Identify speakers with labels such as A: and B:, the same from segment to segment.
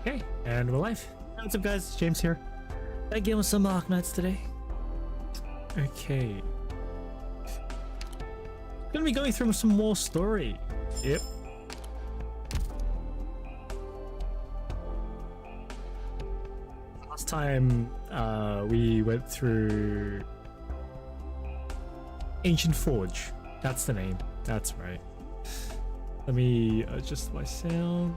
A: Okay, and we're live. What's up, guys? It's James here. Back again with some Arknights today. Okay. Gonna be going through some more story. Yep. Last time we went through Ancient Forge. That's the name. That's right. Let me adjust my sound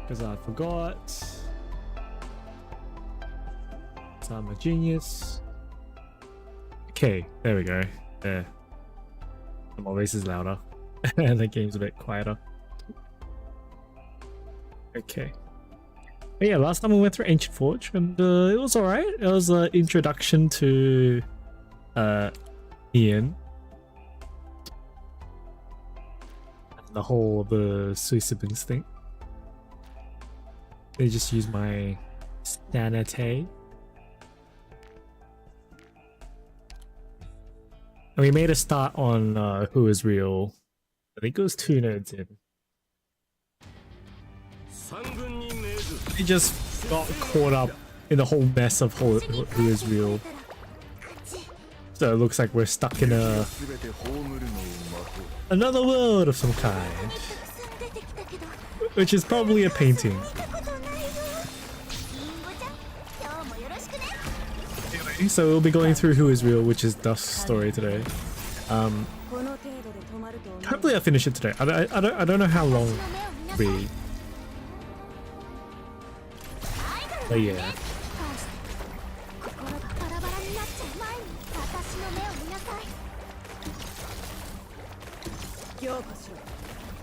A: because I forgot. So I'm a genius. Okay, there we go. There. My voice is louder and the game's a bit quieter. Okay. But yeah, last time we went through Ancient Forge and it was alright. It was an introduction to Ian. The whole of the sui siblings thing. Let me just use my sanity. And we made a start on Who Is Real. I think it was 2 nodes in. We just got caught up in the whole mess of Who Is Real. So it looks like we're stuck in another world of some kind. Which is probably a painting. Anyway, so we'll be going through Who Is Real, which is Dusk's story today. Hopefully I'll finish it today. I don't know how long we. But yeah.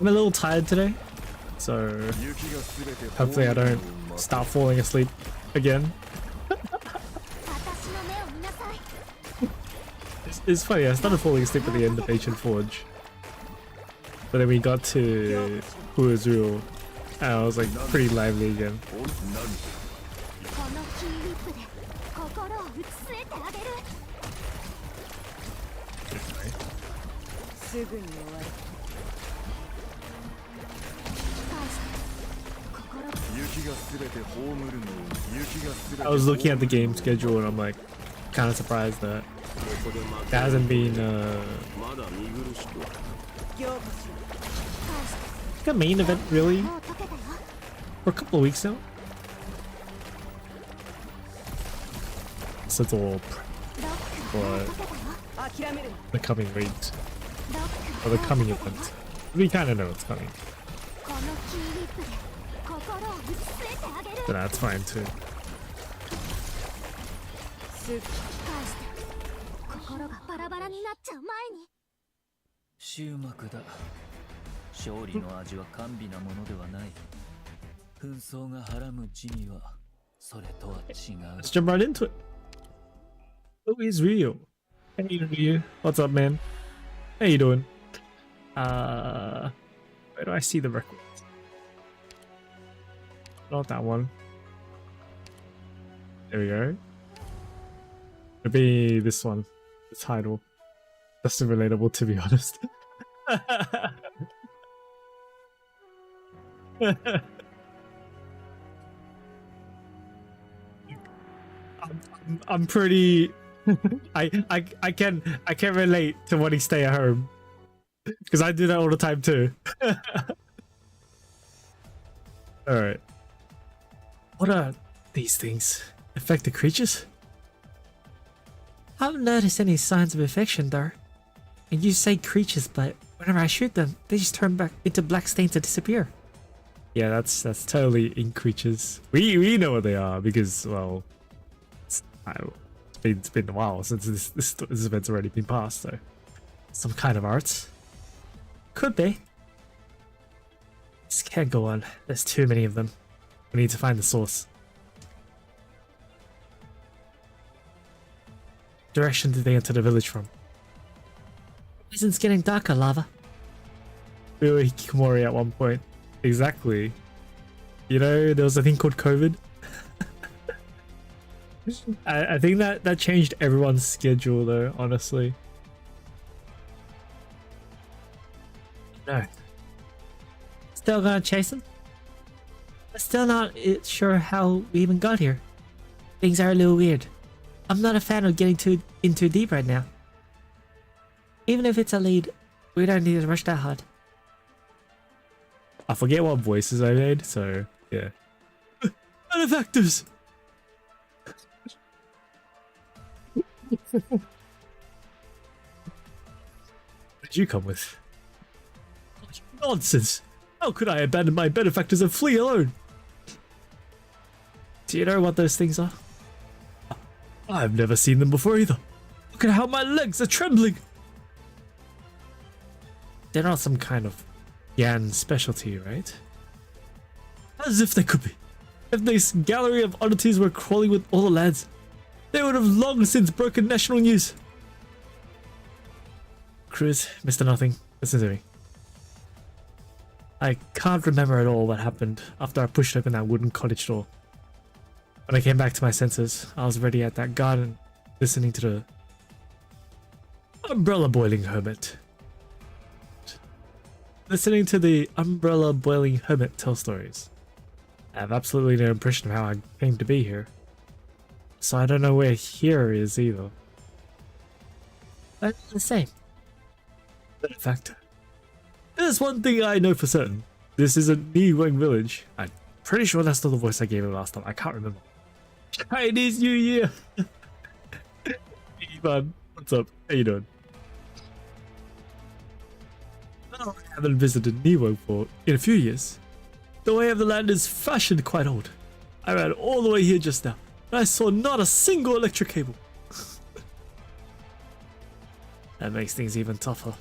A: I'm a little tired today, so hopefully I don't start falling asleep again. It's funny, I started falling asleep at the end of Ancient Forge, but then we got to Who Is Real and I was like pretty lively again. I was looking at the game schedule and I'm like kind of surprised that there hasn't been a main event really for a couple of weeks now. So it's all for the coming week or the coming event. We kind of know it's coming. But that's fine too. Let's jump right into it. Who is real? Hey Ryu, what's up, man? How you doing? Where do I see the record? Not that one. There we go. It'll be this one. The title. That's relatable, to be honest. I'm pretty. I can relate to wanting to stay at home because I do that all the time too. All right. What are these things? Affected creatures? I haven't noticed any signs of infection though. And you say creatures, but whenever I shoot them, they just turn back into black stains to disappear. Yeah, that's totally in creatures. We know what they are because, well, it's been a while since this event's already been passed, so some kind of art. Could be. This can't go on. There's too many of them. We need to find the source. Direction did they enter the village from? Isn't getting darker, lava. We were Hikikomori at one point. Exactly. You know, there was a thing called COVID. I think that changed everyone's schedule though, honestly. No, Still gonna chase him? I'm still not sure how we even got here. Things are a little weird. I'm not a fan of getting in too deep right now. Even if it's a lead, we don't need to rush that hard. I forget what voices I made, so yeah. Benefactors! What did you come with? Nonsense! How could I abandon my benefactors and flee alone? Do you know what those things are? I've never seen them before either. Look at how my legs are trembling! They're not some kind of Yan specialty, right? As if they could be. If this gallery of oddities were crawling with all the lads, they would have long since broken national news. Cruz, Mr. Nothing, listen to me. I can't remember at all what happened after I pushed open that wooden cottage door. When I came back to my senses, I was already at that garden, listening to the umbrella boiling hermit. Listening to the umbrella boiling hermit tell stories. I have absolutely no impression of how I came to be here. So I don't know where here is either. But the same. Benefactor. There's one thing I know for certain. This isn't Niweng village. I'm pretty sure that's not the voice I gave it last time. I can't remember. Chinese New Year! Hey man, what's up? How you doing? I haven't visited Niweng for in a few years. The way of the land is fashioned quite old. I ran all the way here just now, and I saw not a single electric cable. That makes things even tougher.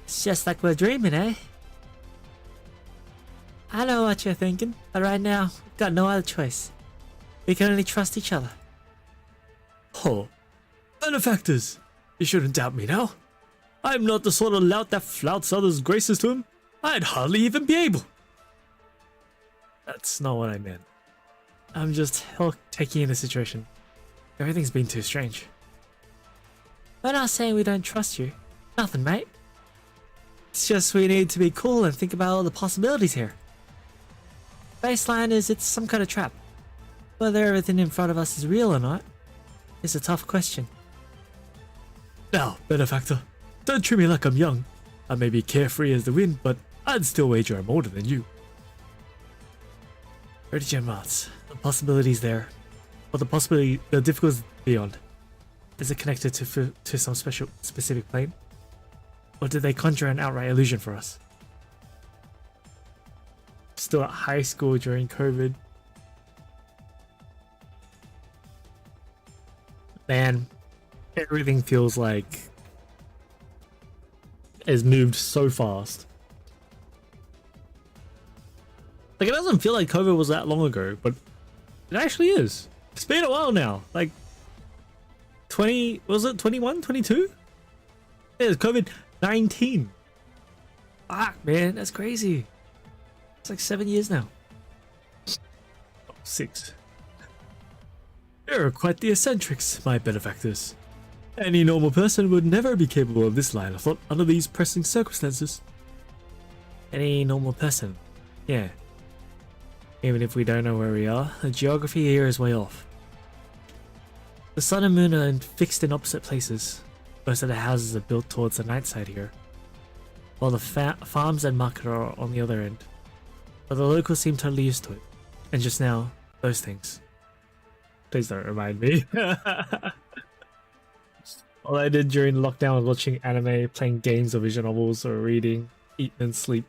A: It's just like we're dreaming, eh? I know what you're thinking, but right now, we've got no other choice. We can only trust each other. Oh, benefactors! You shouldn't doubt me now. I'm not the sort of lout that flouts others' graces to him. I'd hardly even be able. That's not what I meant. I'm just taking in the situation. Everything's been too strange. We're not saying we don't trust you. Nothing, mate. It's just we need to be cool and think about all the possibilities here. Baseline is it's some kind of trap. Whether everything in front of us is real or not is a tough question. Now, benefactor, don't treat me like I'm young. I may be carefree as the wind, but I'd still wager I'm older than you. 30 gem mods. The possibilities there. But the difficulty beyond. Is it connected to some specific plane? Or did they conjure an outright illusion for us? Still at high school during COVID. Man, everything feels like has moved so fast. Like, it doesn't feel like COVID was that long ago, but it actually is. It's been a while now. Like 20, was it 21, 22? Yeah, it's COVID-19. Fuck, man, that's crazy. It's like 7 years now. Oh, 6. You're quite the eccentrics, my benefactors. Any normal person would never be capable of this line of thought under these pressing circumstances. Any normal person? Yeah. Even if we don't know where we are, the geography here is way off. The sun and moon are fixed in opposite places. Most of the houses are built towards the night side here, while the farms and market are on the other end. But the locals seem totally used to it. And just now, those things. Please don't remind me. All I did during lockdown was watching anime, playing games or visual novels, or reading, eat and sleep.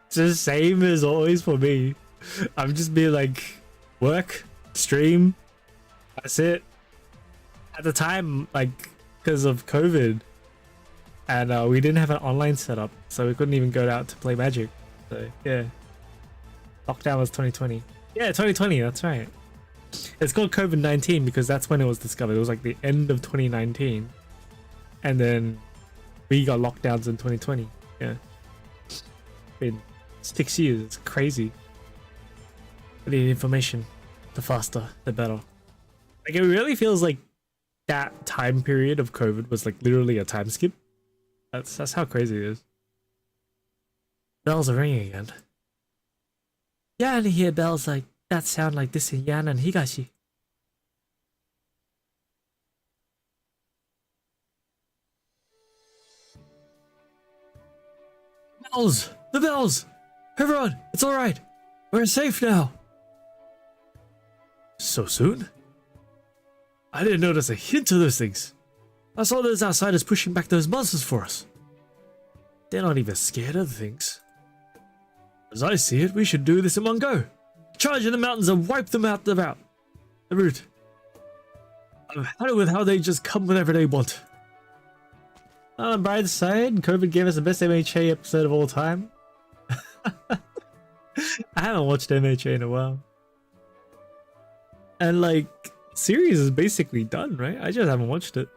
A: It's the same as always for me. I'm just being like, work, stream, that's it. At the time, like, because of COVID, and we didn't have an online setup, so we couldn't even go out to play Magic. So yeah, lockdown was 2020. Yeah, 2020. That's right. It's called COVID-19 because that's when it was discovered. It was like the end of 2019, and then we got lockdowns in 2020. Yeah, been 6 years. It's crazy. The information, the faster, the better. Like, it really feels like that time period of COVID was like literally a time skip. That's how crazy it is. Bells are ringing again. Yeah, and hear bells like that sound like this in Yan and Higashi. Bells! The bells! Everyone, it's alright. We're safe now. So soon? I didn't notice a hint of those things. I saw those outsiders pushing back those monsters for us. They're not even scared of the things. As I see it, we should do this in one go. Charge in the mountains and wipe them out the route. I've had it with how they just come whenever they want. On the bright side, COVID gave us the best MHA episode of all time. I haven't watched MHA in a while. And like, series is basically done, right? I just haven't watched it.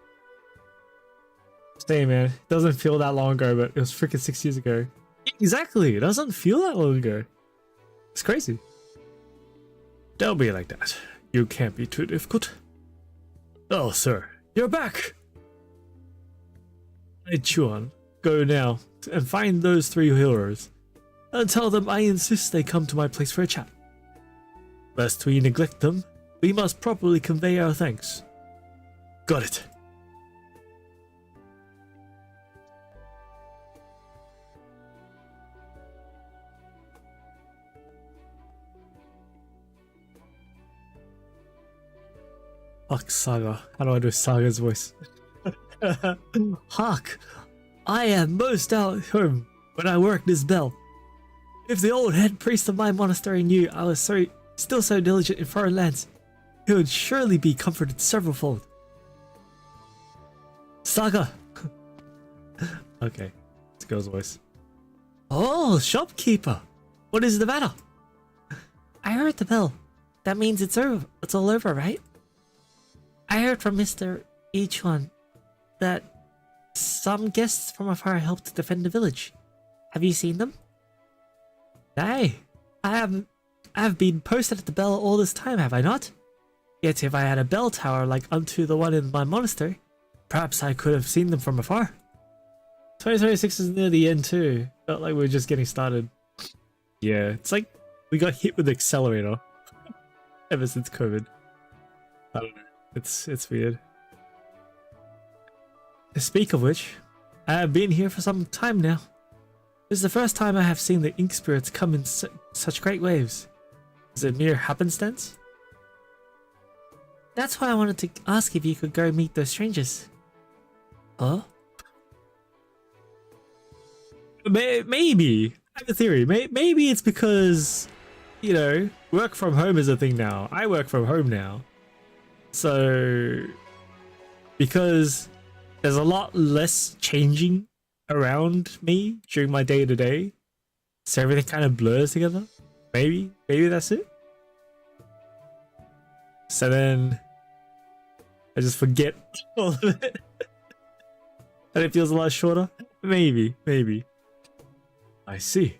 A: Same, man. It doesn't feel that long ago, but it was freaking 6 years ago. Exactly, it doesn't feel that long ago. It's crazy. Don't be like that. You can't be too difficult. Oh, sir, you're back! Hey, Chuan, go now and find those 3 heroes and tell them I insist they come to my place for a chat. Lest we neglect them, we must properly convey our thanks. Got it. Fuck Saga. How do I do Saga's voice? Hark! I am most out home when I work this bell. If the old head priest of my monastery knew I was still so diligent in foreign lands, he would surely be comforted severalfold. Saga! Okay, it's a girl's voice. Oh, shopkeeper! What is the matter? I heard the bell. That means it's over. It's all over, right? I heard from Mr. Ichuan that some guests from afar helped defend the village. Have you seen them? Nay, I have been posted at the bell all this time, have I not? Yet if I had a bell tower like unto the one in my monastery, perhaps I could have seen them from afar. 2026 is near the end too. Felt like we were just getting started. Yeah, it's like we got hit with the accelerator ever since COVID. I don't know. It's weird. To speak of which, I have been here for some time now. This is the first time I have seen the ink spirits come in such great waves. Is it mere happenstance? That's why I wanted to ask if you could go meet those strangers. Huh? Maybe. I have a theory. Maybe it's because, you know, work from home is a thing now. I work from home now. So, because there's a lot less changing around me during my day-to-day, so everything kind of blurs together. Maybe that's it. So then I just forget all of it. And it feels a lot shorter. Maybe. I see.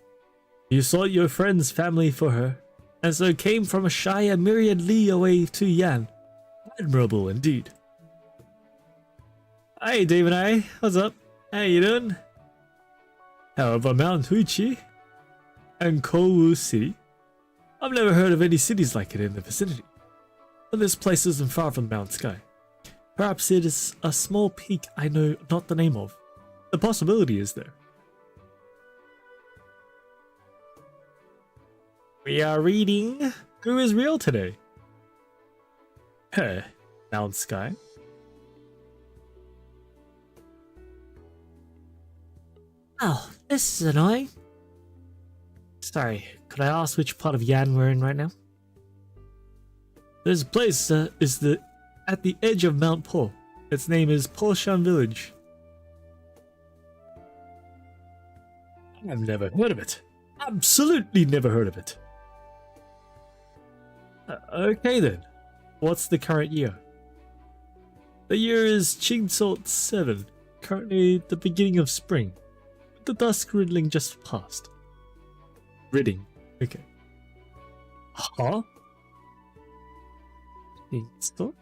A: You sought your friend's family for her, and so came from a Shire myriad li away to Yan. Admirable indeed. Hey, Dave and I. What's up? How you doing? How about Mount Huichi and Kowu City? I've never heard of any cities like it in the vicinity. But this place isn't far from Mount Sky. Perhaps it is a small peak I know not the name of. The possibility is there. We are reading Who is Real today? Hey, Mount Sky. Oh, this is annoying. Sorry, could I ask which part of Yan we're in right now? This place is at the edge of Mount Po. Its name is Polshan Village. I've never heard of it. Absolutely never heard of it. Okay then. What's the current year? The year is Chingsalt 7, currently the beginning of spring. The dusk riddling just passed. Ridding. Okay. Huh? Chingsalt?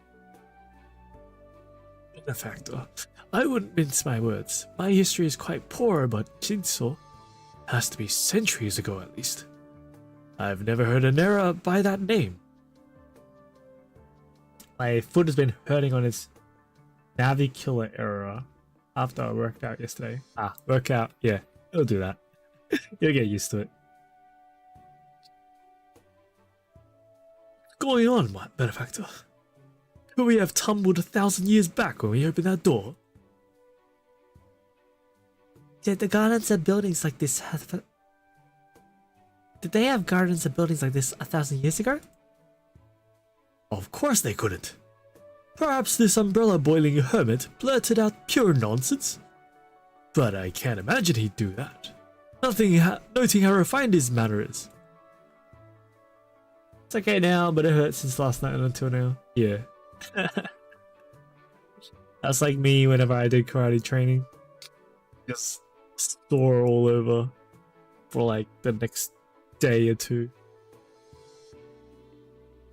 A: Benefactor. I wouldn't mince my words. My history is quite poor about Chingsalt. Has to be centuries ago at least. I've never heard an era by that name. My foot has been hurting on its navicular era after I worked out yesterday. Workout, yeah, it'll do that. You'll get used to it. What's going on, my benefactor? Could we have tumbled 1,000 years back when we opened that door? Did the gardens and buildings like this have... Did they have gardens and buildings like this 1,000 years ago? Of course they couldn't. Perhaps this umbrella-boiling hermit blurted out pure nonsense. But I can't imagine he'd do that. Noting how refined his manner is. It's okay now, but it hurt since last night until now. Yeah. That's like me whenever I did karate training. Just sore all over for like the next day or two.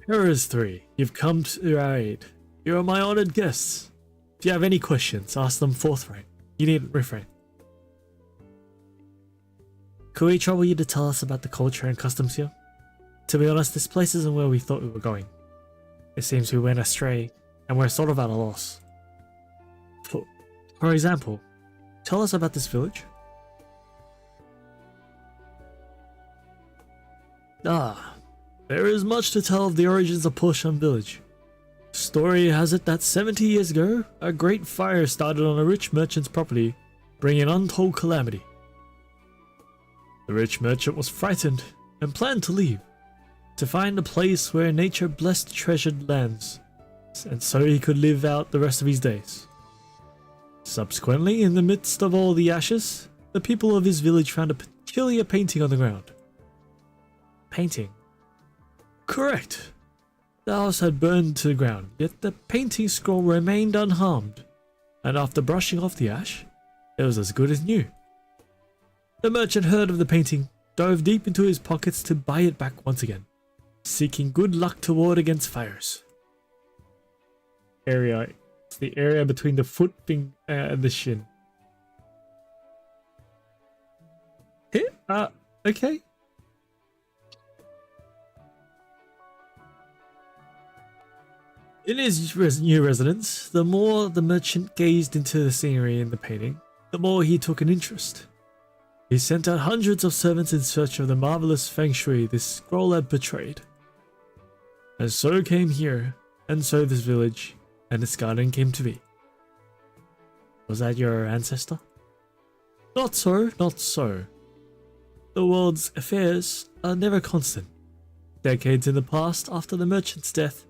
A: Errors 3, you've come to our aid. You are my honored guests. If you have any questions, ask them forthright. You needn't refrain. Could we trouble you to tell us about the culture and customs here? To be honest, this place isn't where we thought we were going. It seems we went astray, and we're sort of at a loss. For example, tell us about this village. There is much to tell of the origins of Porshan village. Story has it that 70 years ago, a great fire started on a rich merchant's property, bringing untold calamity. The rich merchant was frightened and planned to leave, to find a place where nature blessed treasured lands, and so he could live out the rest of his days. Subsequently, in the midst of all the ashes, the people of his village found a peculiar painting on the ground. Painting? Correct. The house had burned to the ground, yet the painting scroll remained unharmed, and after brushing off the ash, it was as good as new. The merchant heard of the painting, dove deep into his pockets to buy it back once again, seeking good luck to ward against fires. It's the area between the foot and the shin. Okay. In his new residence, the more the merchant gazed into the scenery in the painting, the more he took an interest. He sent out hundreds of servants in search of the marvelous feng shui this scroll had portrayed. And so came here, and so this village, and its garden came to be. Was that your ancestor? Not so, not so. The world's affairs are never constant. Decades in the past, after the merchant's death,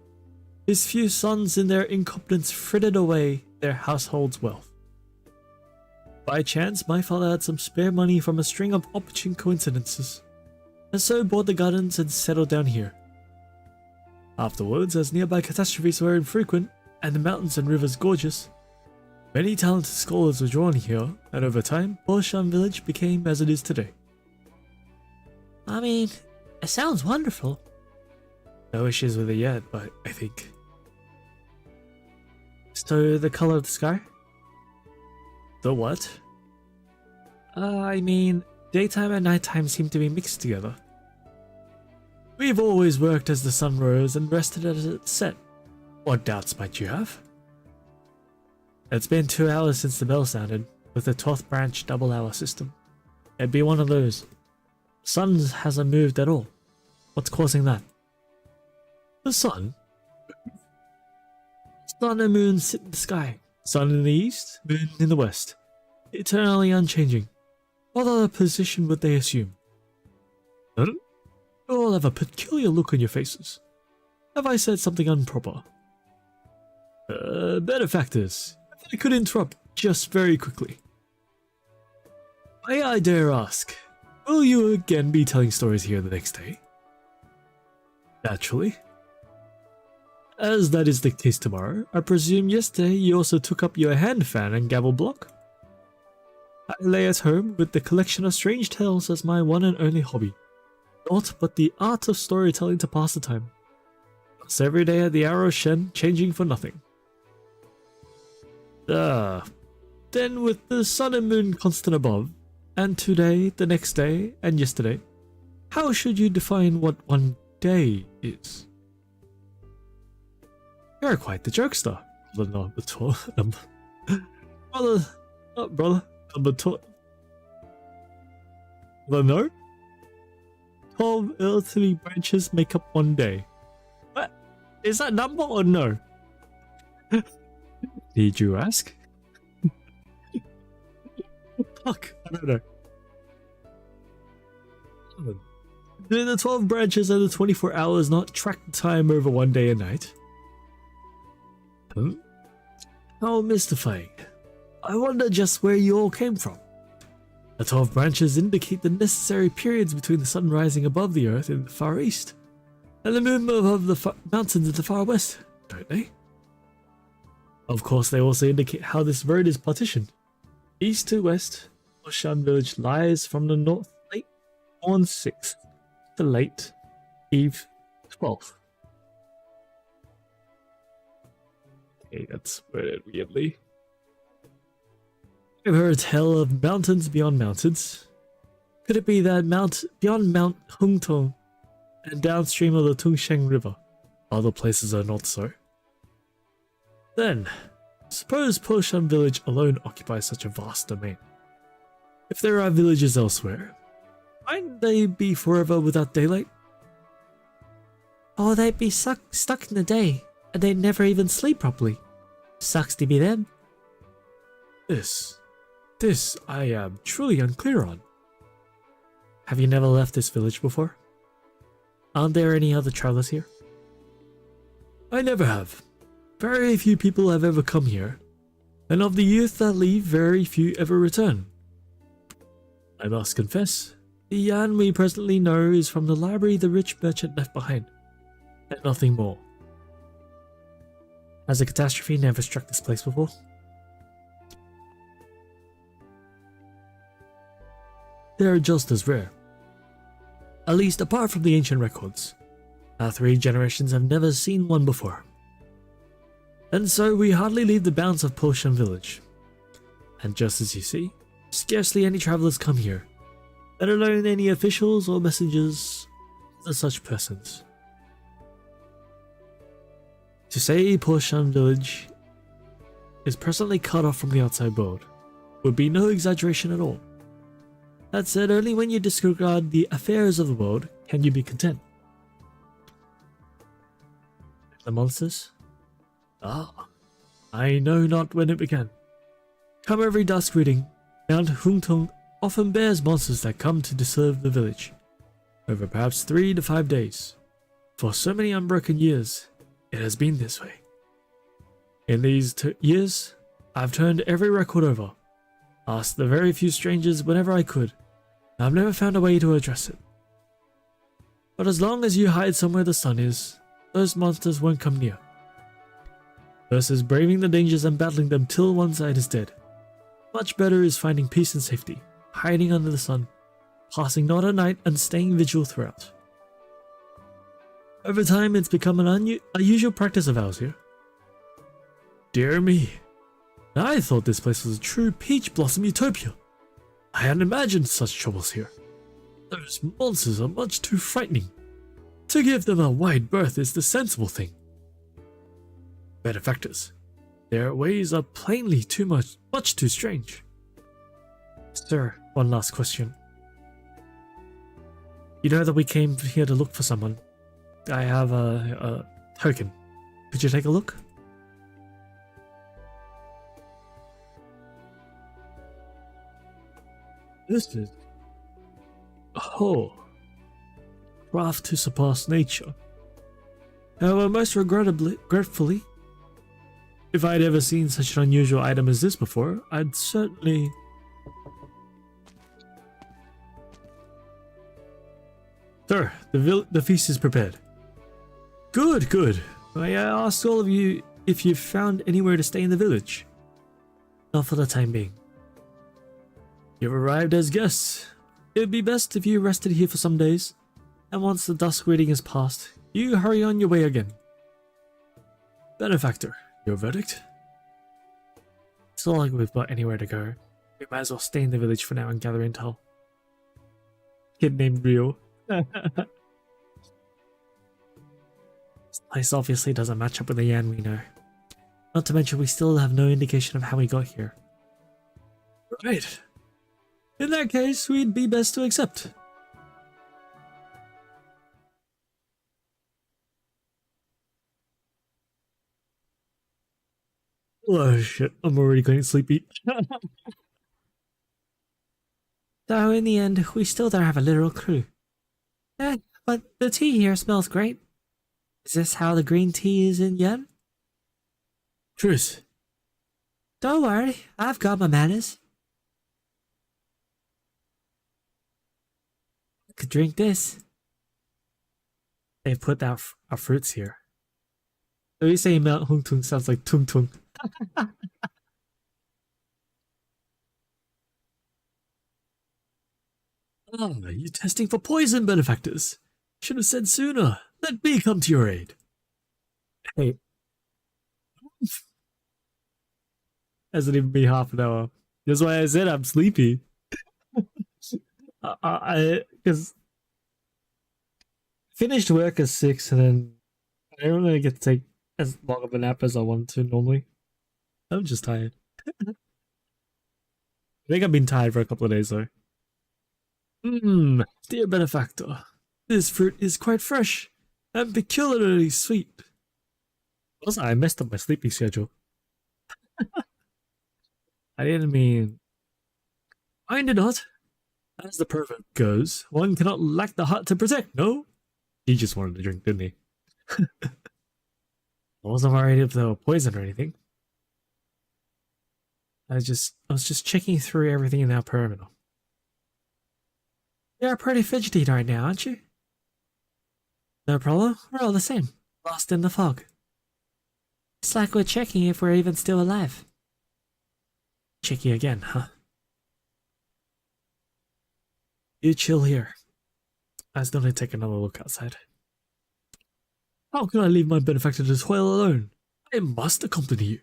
A: his few sons in their incompetence frittered away their household's wealth. By chance, my father had some spare money from a string of opportune coincidences, and so bought the gardens and settled down here. Afterwards, as nearby catastrophes were infrequent, and the mountains and rivers gorgeous, many talented scholars were drawn here, and over time, Porshan village became as it is today. I mean, it sounds wonderful. No issues with it yet, but I think. So, the color of the sky? The what? I mean, daytime and nighttime seem to be mixed together. We've always worked as the sun rose and rested as it set. What doubts might you have? It's been 2 hours since the bell sounded, with the 12th branch double-hour system. It'd be one of those. Sun hasn't moved at all. What's causing that? The sun? Sun and moon sit in the sky. Sun in the east, moon in the west. Eternally unchanging. What other position would they assume? You all have a peculiar look on your faces. Have I said something improper? Benefactors, if I could interrupt just very quickly. May I dare ask, will you again be telling stories here the next day? Naturally. As that is the case tomorrow, I presume yesterday you also took up your hand fan and gavel block? I lay at home with the collection of strange tales as my one and only hobby. Naught but the art of storytelling to pass the time. Thus every day at the Arrow Shen, changing for nothing. Then with the sun and moon constant above, and today, the next day, and yesterday. How should you define what one day is? You're quite the jokester. Number 12. Brother. Oh, brother. Number 12. Well, no? 12 earthly branches make up one day. What? Is that number or no? Did you ask? Fuck, I don't know. Do the 12 branches and the 24 hours not track the time over one day and night? How mystifying. I wonder just where you all came from. The 12 branches indicate the necessary periods between the sun rising above the earth in the far east and the moon above the mountains in the far west, don't they? Of course, they also indicate how this road is partitioned. East to west, Oshan village lies from the north late morn 6th to late eve 12th. Okay, that's worded weirdly. I've heard tell of mountains beyond mountains. Could it be that beyond Mount Hungtong and downstream of the Tungsheng River, other places are not so? Then, suppose Poshan village alone occupies such a vast domain. If there are villages elsewhere, might they be forever without daylight?
B: Oh, they'd be stuck in the day, and they'd never even sleep properly. Sucks to be them.
A: This I am truly unclear on. Have you never left this village before?
B: Aren't there any other travelers here?
A: I never have. Very few people have ever come here, and of the youth that leave, very few ever return. I must confess, the yarn we presently know is from the library the rich merchant left behind, and nothing more.
B: Has a catastrophe never struck this place before?
A: They are just as rare. At least apart from the ancient records. Our 3 generations have never seen one before. And so we hardly leave the bounds of Poshan village. And just as you see, scarcely any travelers come here, let alone any officials or messengers of such persons. To say Poshan village is presently cut off from the outside world would be no exaggeration at all. That said, only when you disregard the affairs of the world can you be content. The monsters? Ah, I know not when it began. Come every dusk reading, Mount Hungtong often bears monsters that come to disturb the village, over perhaps 3 to 5 days. For so many unbroken years, it has been this way. In these years, I've turned every record over, asked the very few strangers whenever I could, and I've never found a way to address it. But as long as you hide somewhere the sun is, those monsters won't come near. Versus braving the dangers and battling them till one side is dead. Much better is finding peace and safety, hiding under the sun, passing not a night and staying vigil throughout. Over time, it's become a usual practice of ours here. Dear me, I thought this place was a true peach blossom utopia. I hadn't imagined such troubles here. Those monsters are much too frightening. To give them a wide berth is the sensible thing. Benefactors, their ways are plainly much too strange.
B: Sir, one last question.
A: You know that we came here to look for someone. I have a token. Could you take a look? This is... Oh. Craft to surpass nature. However, most regretfully, if I'd ever seen such an unusual item as this before, I'd certainly... Sir, the feast is prepared. Good, good. May I ask all of you if you've found anywhere to stay in the village?
B: Not for the time being.
A: You've arrived as guests. It would be best if you rested here for some days, and once the dusk reading is past, you hurry on your way again. Benefactor, your verdict?
B: It's not like we've got anywhere to go.
A: We might as well stay in the village for now and gather intel. Kid named Rio. This place obviously doesn't match up with the Yan we know. Not to mention we still have no indication of how he got here. Right. In that case, we'd be best to accept. Oh shit, I'm already getting sleepy.
B: Though in the end, we still don't have a literal clue. But the tea here smells great. Is this how the green tea is in Yen?
A: Truth.
B: Don't worry, I've got my manners. I could drink this.
A: They've put out our fruits here. So you say Mount Hung Tung sounds like Tung Tung. Ah, you testing for poison, benefactors? Should have said sooner. Let me come to your aid. Hey. Hasn't even been half an hour. That's why I said I'm sleepy. Because finished work at 6 and then I don't really get to take as long of a nap as I want to normally. I'm just tired. I think I've been tired for a couple of days though. Dear benefactor, this fruit is quite fresh and peculiarly sweet. Also, I messed up my sleeping schedule. I didn't mean... Mind it not. As the proverb goes, one cannot lack the heart to protect, no? He just wanted to drink, didn't he? I wasn't worried if there were poison or anything. I was just checking through everything in our terminal.
B: You're pretty fidgety right now, aren't you? No problem, we're all the same. Lost in the fog. It's like we're checking if we're even still alive.
A: Checking again, huh? You chill here. I still need to take another look outside. How can I leave my benefactor to toil alone? I must accompany you.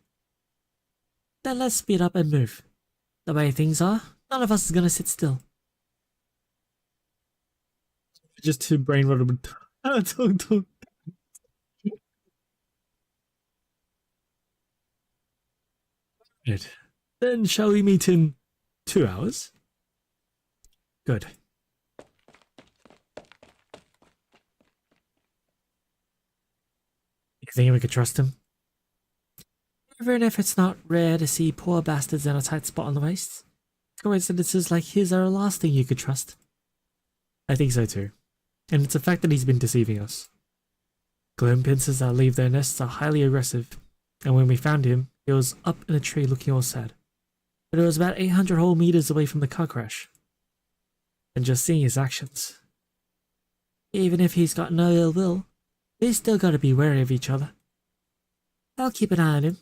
B: Then let's speed up and move. The way things are, none of us is gonna sit still.
A: Just too brain rotted. Don't. Right. Then shall we meet in 2 hours? Good. You think we could trust him?
B: Even if it's not rare to see poor bastards in a tight spot on the waist, coincidences like his are the last thing you could trust.
A: I think so too. And it's a fact that he's been deceiving us. Gloom pincers that leave their nests are highly aggressive, and when we found him, he was up in a tree looking all sad. But it was about 800 whole meters away from the car crash. And just seeing his actions.
B: Even if he's got no ill will, we still gotta be wary of each other. I'll keep an eye on him.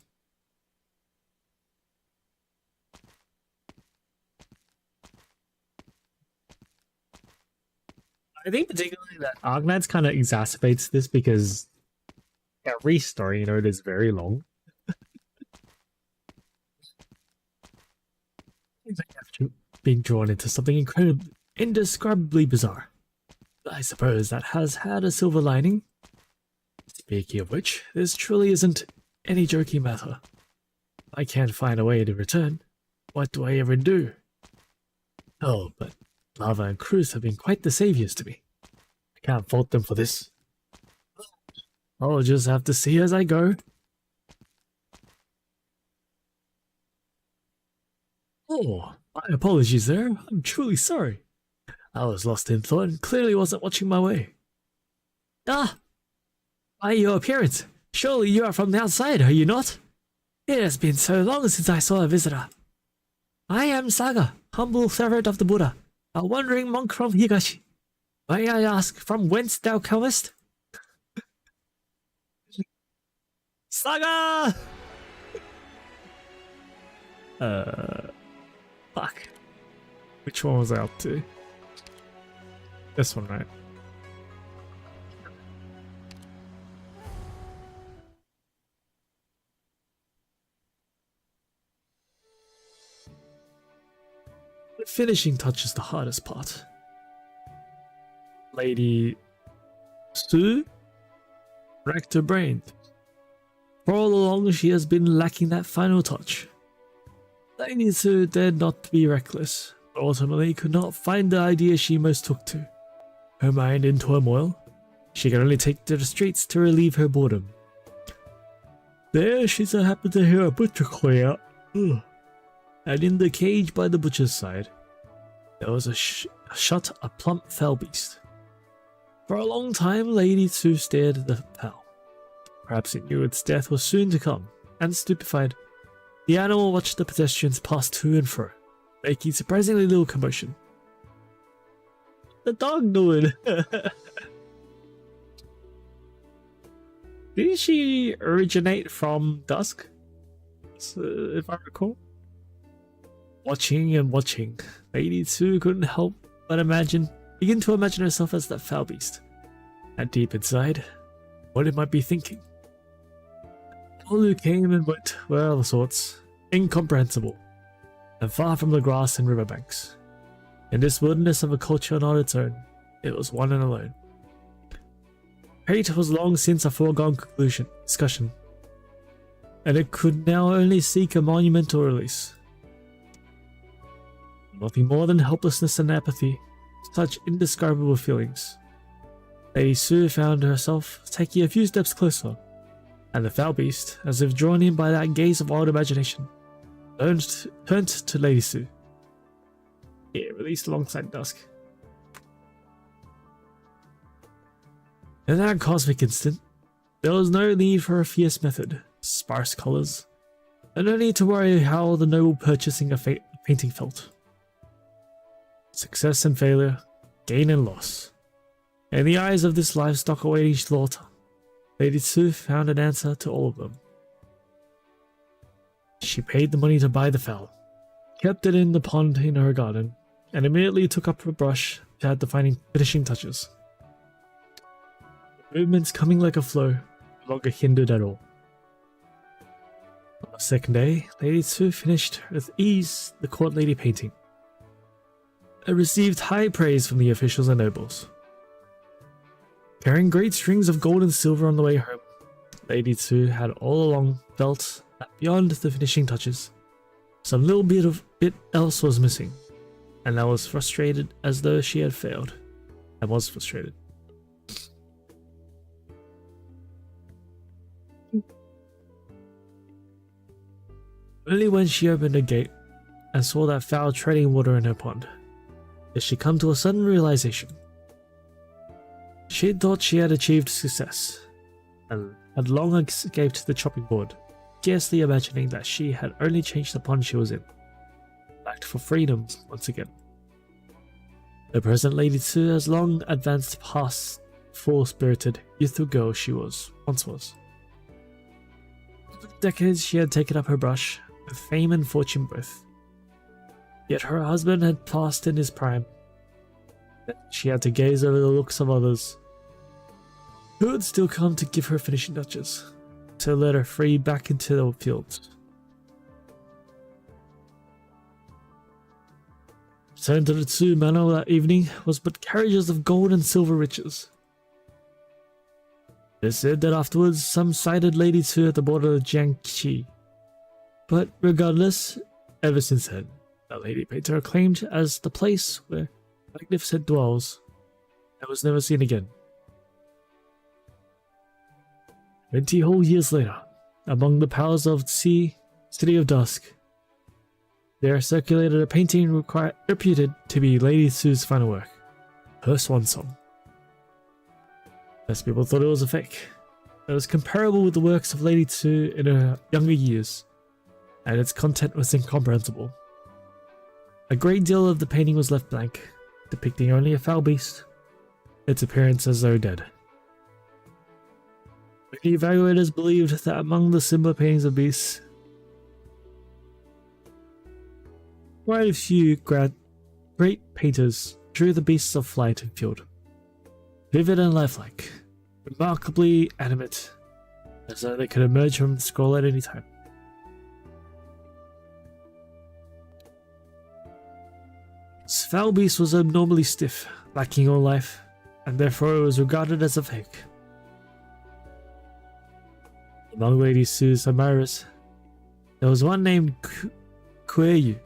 A: I think particularly that Arknights kind of exacerbates this because every story, it is very long. It's like after being drawn into something incredibly, indescribably bizarre. I suppose that has had a silver lining. Speaking of which, this truly isn't any joking matter. I can't find a way to return. What do I ever do? Oh, but Lava and Cruz have been quite the saviors to me. I can't fault them for this. I'll just have to see as I go. Oh, my apologies there. I'm truly sorry. I was lost in thought and clearly wasn't watching my way.
B: Ah! By your appearance, surely you are from the outside, are you not? It has been so long since I saw a visitor. I am Saga, humble servant of the Buddha, a wandering monk from Higashi. May I ask from whence thou comest?
A: Saga! Fuck. Which one was I up to? This one, right? The finishing touch is the hardest part. Lady Sue racked her brain. For all along, she has been lacking that final touch. Lady Sue dared not be reckless, but ultimately could not find the idea she most took to. Her mind in turmoil, she could only take to the streets to relieve her boredom. There she so happened to hear a butcher cry out, "Ugh." And in the cage by the butcher's side, there was a plump fowl beast. For a long time, Lady Sue stared at the fowl. Perhaps it knew its death was soon to come, and stupefied, the animal watched the pedestrians pass to and fro, making surprisingly little commotion. The dog doing? Didn't she originate from Dusk? If I recall. Watching and watching, Lady Sue couldn't help but begin to imagine herself as that foul beast. And deep inside, what it might be thinking. All who came and went were all sorts, incomprehensible, and far from the grass and riverbanks. In this wilderness of a culture not its own, it was one and alone. Fate was long since a foregone discussion, and it could now only seek a monumental release. Nothing more than helplessness and apathy, such indescribable feelings. Lady Sue found herself taking a few steps closer, and the foul beast, as if drawn in by that gaze of wild imagination, turned to Lady Sue. It released alongside Dusk. In that cosmic instant, there was no need for a fierce method, sparse colours, and no need to worry how the noble purchasing a painting felt. Success and failure, gain and loss. In the eyes of this livestock awaiting slaughter, Lady Sue found an answer to all of them. She paid the money to buy the fowl, kept it in the pond in her garden, and immediately took up her brush to add the finishing touches. The movements coming like a flow, no longer hindered at all. On the second day, Lady Sue finished with ease the court lady painting. It received high praise from the officials and nobles. Carrying great strings of gold and silver on the way home, Lady Sue had all along felt that beyond the finishing touches, some little bit else was missing, and that was frustrated as though she had failed, and was frustrated. Only when she opened a gate and saw that fowl treading water in her pond did she come to a sudden realization. She had thought she had achieved success, and had long escaped the chopping board, scarcely imagining that she had only changed the pond she was in, lacked for freedom once again. The present Lady Sue has long advanced past full-spirited, youthful girl she once was. For decades she had taken up her brush, with fame and fortune both. Yet her husband had passed in his prime. She had to gaze over the looks of others, who would still come to give her finishing touches, to let her free back into the fields. Returned to the Tsu manor that evening was but carriages of gold and silver riches. It is said that afterwards some sighted Lady Tsu at the border of Jiangxi. But regardless, ever since then, the lady painter acclaimed as the place where magnificent dwells, and was never seen again. 20 whole years later, among the powers of Tsi, City of Dusk, there circulated a painting reputed to be Lady Tsu's final work, her swan song. Most people thought it was a fake. It was comparable with the works of Lady Tsu in her younger years, and its content was incomprehensible. A great deal of the painting was left blank, depicting only a foul beast, its appearance as though dead. Many evaluators believed that among the similar paintings of beasts, quite a few great painters drew the beasts of flight and field, vivid and lifelike, remarkably animate, as though they could emerge from the scroll at any time.
B: foul beast was abnormally stiff, lacking all life, and therefore it was regarded as a fake. Among Lady Sue's admirers, there was one named Kueyu.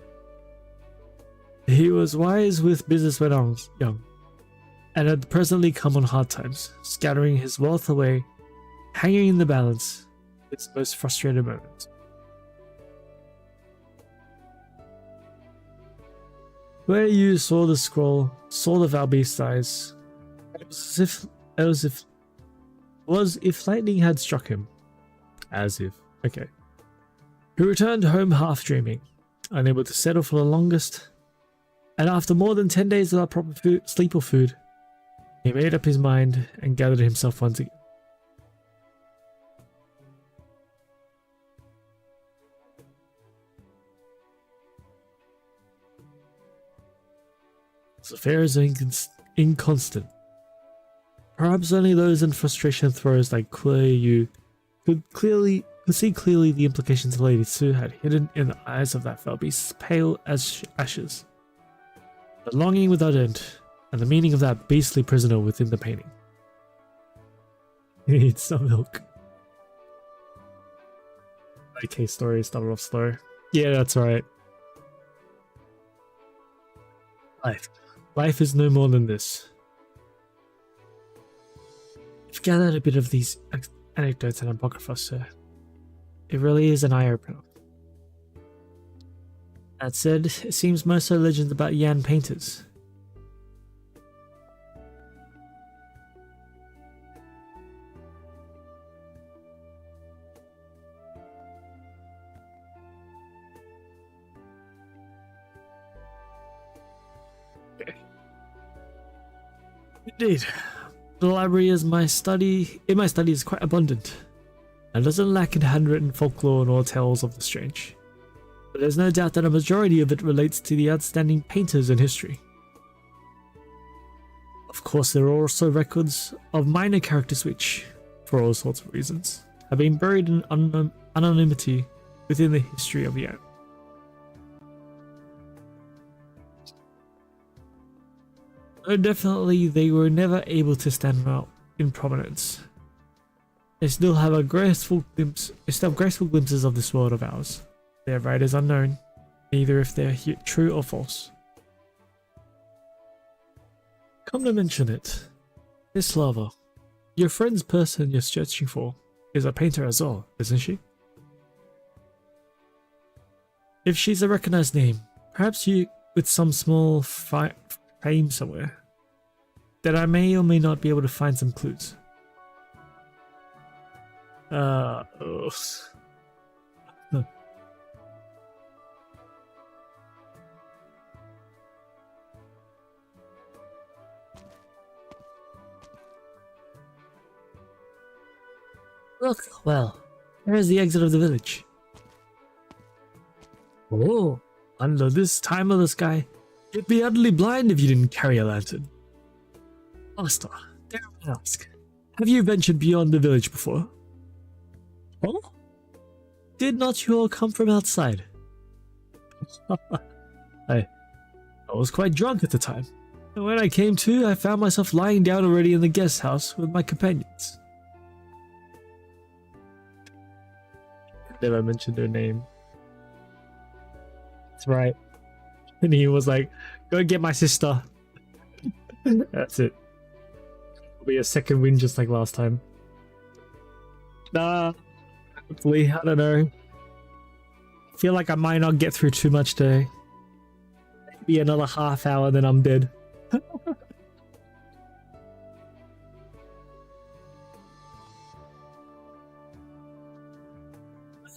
B: He was wise with business when young, and had presently come on hard times, scattering his wealth away, hanging in the balance, its most frustrated moments. Where you saw the scroll, saw the foul beast's eyes. It was if lightning had struck him. As if. Okay. He returned home half dreaming, unable to settle for the longest, and after more than 10 days without proper sleep or food, he made up his mind and gathered himself once again. His affairs are inconstant. Perhaps only those in frustration throes like Kueyu could see clearly the implications Lady Sue had hidden in the eyes of that foul beast, pale as ashes. The longing without end, and the meaning of that beastly prisoner within the painting. He needs some milk. Okay, story started off slow. Yeah, that's right. Life is no more than this. I've gathered a bit of these anecdotes and apocryphas, sir. It really is an eye-opener. That said, it seems most are legends about Yan painters. Indeed. The library in my study is quite abundant, and doesn't lack in handwritten folklore nor tales of the strange. But there's no doubt that a majority of it relates to the outstanding painters in history. Of course, there are also records of minor characters which, for all sorts of reasons, have been buried in anonymity within the history of Yan. Though definitely they were never able to stand out in prominence, they still have graceful glimpses of this world of ours. Their writers unknown, either if they're true or false. Come to mention it, this Lava, your friend's person you're searching for, is a painter as well, isn't she? If she's a recognized name, perhaps you with some small fame somewhere, that I may or may not be able to find some clues. Look, well, here is the exit of the village. Oh, under this time of the sky, you'd be utterly blind if you didn't carry a lantern. Master, dare I ask, have you ventured beyond the village before? Oh? Did not you all come from outside? I was quite drunk at the time, and when I came to, I found myself lying down already in the guest house with my companions. Never mentioned her name. That's right. And he was like, go get my sister. That's it. It'll be a second win just like last time. Nah. Hopefully, I don't know. I feel like I might not get through too much today. Maybe another half hour, then I'm dead.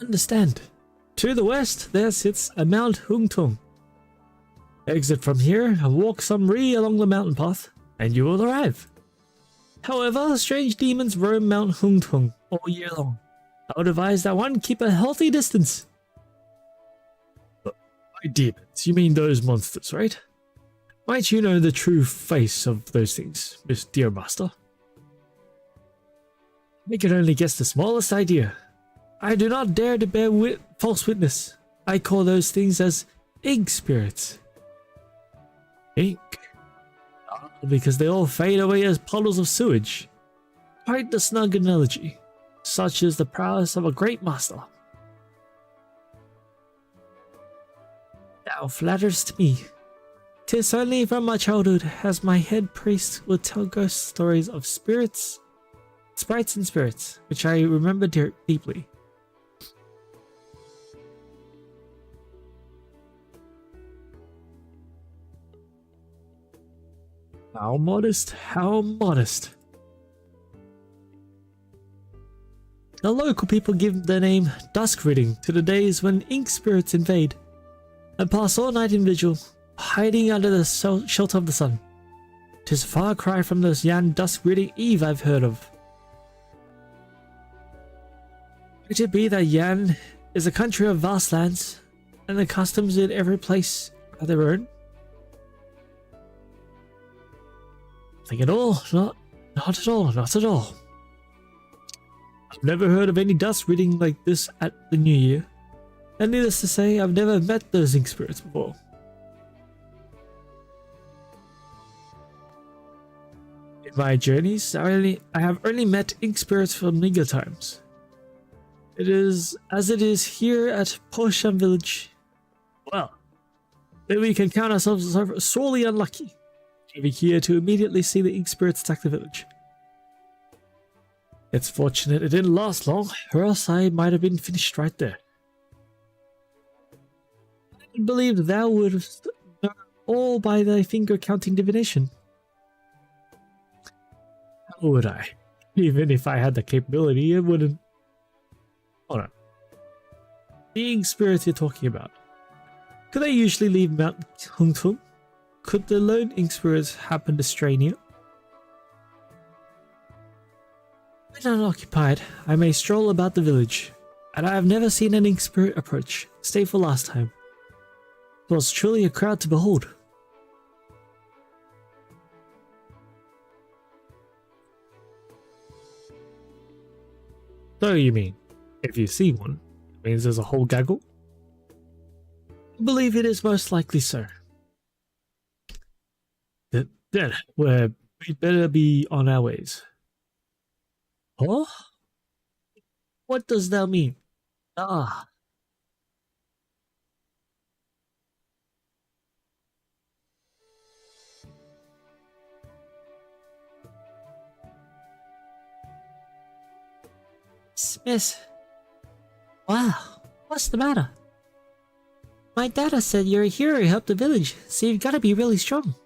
B: Understand. To the west, there sits a Mount Hungtung. Exit from here and walk some along the mountain path, and you will arrive. However, strange demons roam Mount Hungtung all year long. I would advise that one keep a healthy distance. By demons, you mean those monsters, right? Might you know the true face of those things, Miss Dear Master? I can only guess the smallest idea. I do not dare to bear false witness. I call those things as ink spirits.
A: Pink.
B: Because they all fade away as puddles of sewage. Quite the snug analogy. Such is the prowess of a great master. Thou flatterest me. 'Tis only from my childhood as my head priest would tell ghost stories of sprites and spirits, which I remember deeply.
A: How modest, how modest.
B: The local people give the name Dusk Reading to the days when ink spirits invade and pass all night in vigil, hiding under the shelter of the sun. 'Tis a far cry from those Yan Dusk Reading Eve I've heard of. Could it be that Yan is a country of vast lands, and the customs in every place are their own? Nothing at all, not at all, not at all. I've never heard of any dust reading like this at the New Year, and needless to say, I've never met those ink spirits before. In my journeys, I have only met ink spirits from meager times. It is as it is here at Porsham village. Well, then we can count ourselves sorely unlucky, living here to immediately see the ink spirits attack the village. It's fortunate it didn't last long, or else I might have been finished right there. I believed thou would have known all by thy finger-counting divination. How would I? Even if I had the capability, it wouldn't. Hold on. The ink spirits you're talking about, could they usually leave Mount Hungtung? Could the lone ink spirits happen to stray near? When unoccupied, I may stroll about the village, and I have never seen an ink spirit approach, save for last time. It was truly a crowd to behold.
A: So you mean, if you see one, it means there's a whole gaggle?
B: I believe it is most likely so.
A: Then, we'd better be on our ways.
B: Huh? What does that mean? Ah. Miss. Wow, what's the matter? My data said you're a hero who helped the village, so you've got to be really strong.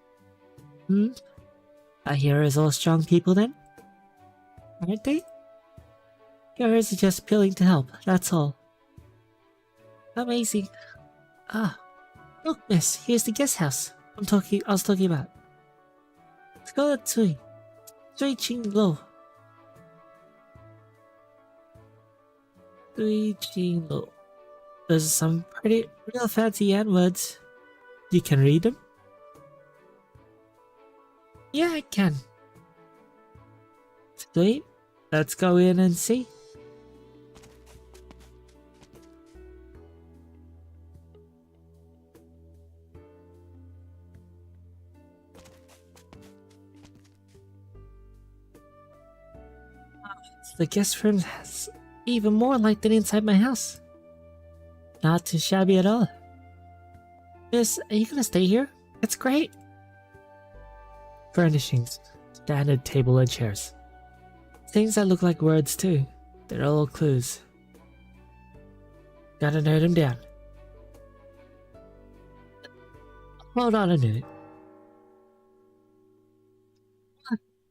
B: A hero is all strong people then? Aren't they? Heroes are just willing to help, that's all. Amazing. Ah, look miss, here's the guest house I was talking about. Let's go to Zui Ching Lo. Zui Ching Lo. There's some pretty real fancy Yan words. You can read them? Yeah, I can. Sweet. Let's go in and see. The guest room has even more light than inside my house. Not too shabby at all. Miss, are you gonna stay here? It's great. Furnishings, standard table and chairs. Things that look like words too. They're all clues. Gotta note them down. Hold on a minute.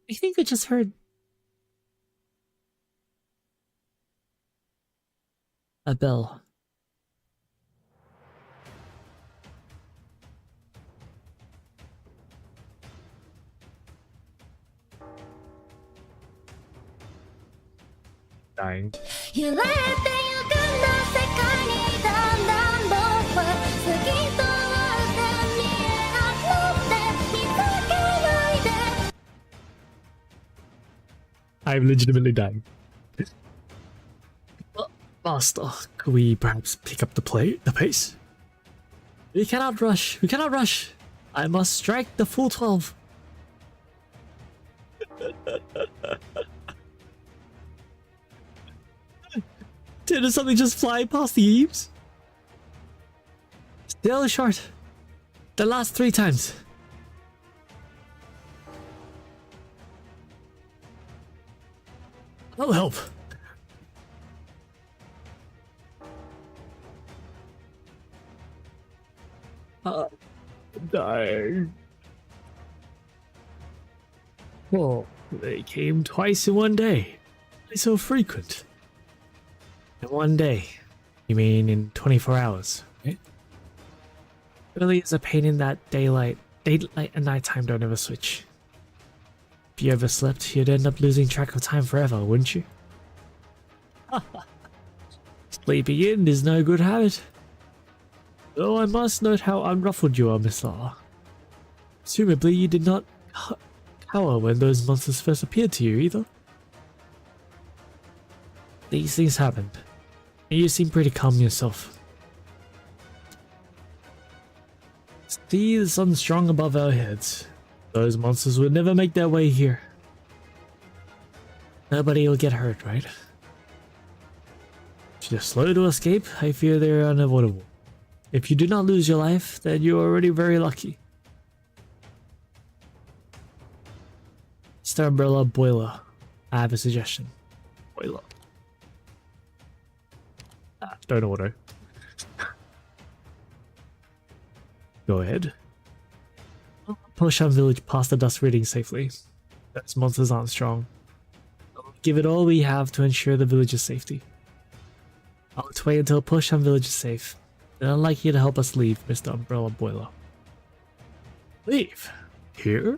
B: I think I just heard a bell.
A: Dying. I'm legitimately dying. Master, could we perhaps pick up the pace?
B: We cannot rush. I must strike the full 12. Did something just fly past the eaves? Still short. The last 3 times. I'll help. Dying. Well, they came twice in one day. Why so frequent? In one day? You mean in 24 hours, right? Really is a pain in that daylight and nighttime don't ever switch. If you ever slept, you'd end up losing track of time forever, wouldn't you? Sleeping in is no good habit. Though I must note how unruffled you are, Miss Lara. Presumably you did not cower when those monsters first appeared to you, either. These things happened, and you seem pretty calm yourself. See the sun strong above our heads. Those monsters would never make their way here. Nobody will get hurt, right? If you're slow to escape, I fear they're unavoidable. If you do not lose your life, then you're already very lucky. Mr. Umbrella Boiler, I have a suggestion. Boiler. Don't auto. Go ahead. Push on village past the dust reading safely. Those monsters aren't strong. Give it all we have to ensure the village's safety. I'll wait until push on village is safe. Then I'd like you to help us leave, Mr. Umbrella Boiler. Leave? Here?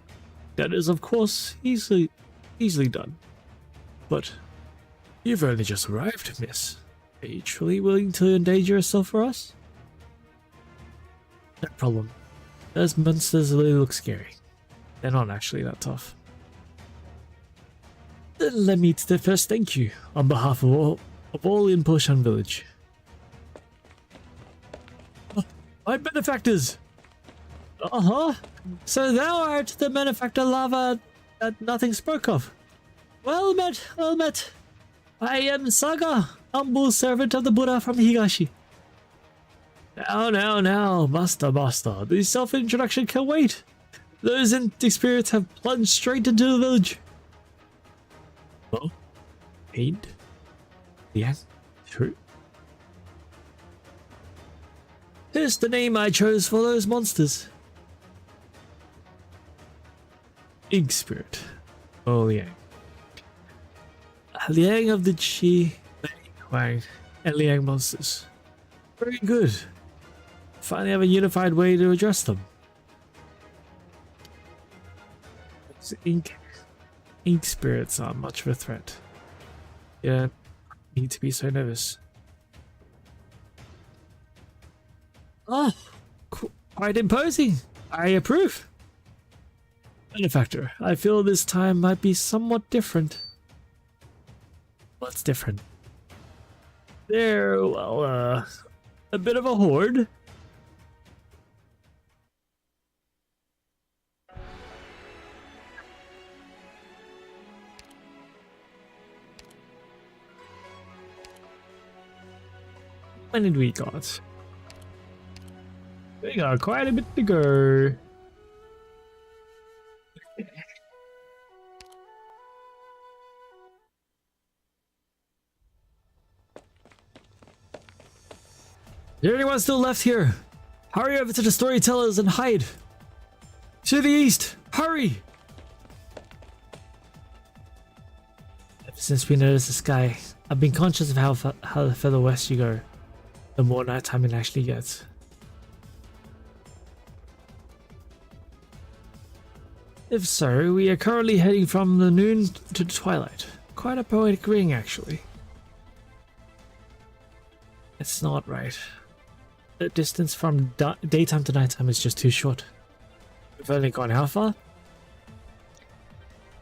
B: That is, of course, easily done. But you've only just arrived, miss. Are you truly willing to endanger yourself for us? No problem. Those monsters really look scary. They're not actually that tough. Then let me first thank you on behalf of all in Poshan Village. My benefactors! So thou art the benefactor lava that nothing spoke of. Well met, well met. I am Saga, humble servant of the Buddha from Higashi. Now, master. The self-introduction can wait. Those empty spirits have plunged straight into the village. Oh? Paint? Yes, true. Here's the name I chose for those monsters. Ink Spirit. Oh, Liang. Liang of the Chi, Wang, and Liang monsters. Very good. Finally have a unified way to address them. Ink spirits aren't much of a threat. You don't need to be so nervous. Oh, quite imposing. I approve. Benefactor, I feel this time might be somewhat different. What's different? They're, well, a bit of a horde. When did we got? We got quite a bit to go. Is there anyone still left here? Hurry over to the storytellers and hide. To the east, hurry! Ever since we noticed the sky, I've been conscious of how the further west you go, the more nighttime it actually gets. If so, we are currently heading from the noon to the twilight. Quite a poetic ring, actually. It's not right. The distance from daytime to nighttime is just too short. We've only gone how far?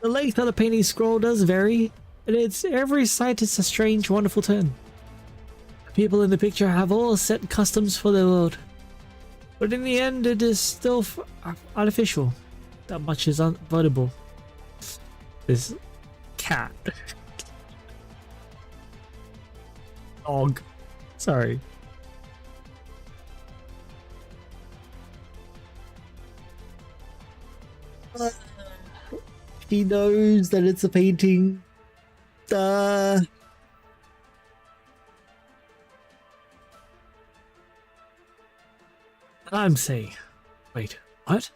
B: The length of the painting scroll does vary, and it's every sight is a strange, wonderful turn. The people in the picture have all set customs for their world. But in the end, it is still artificial. That much is unavoidable. This cat. Dog. Sorry. She knows that it's a painting. I'm saying. Wait, what?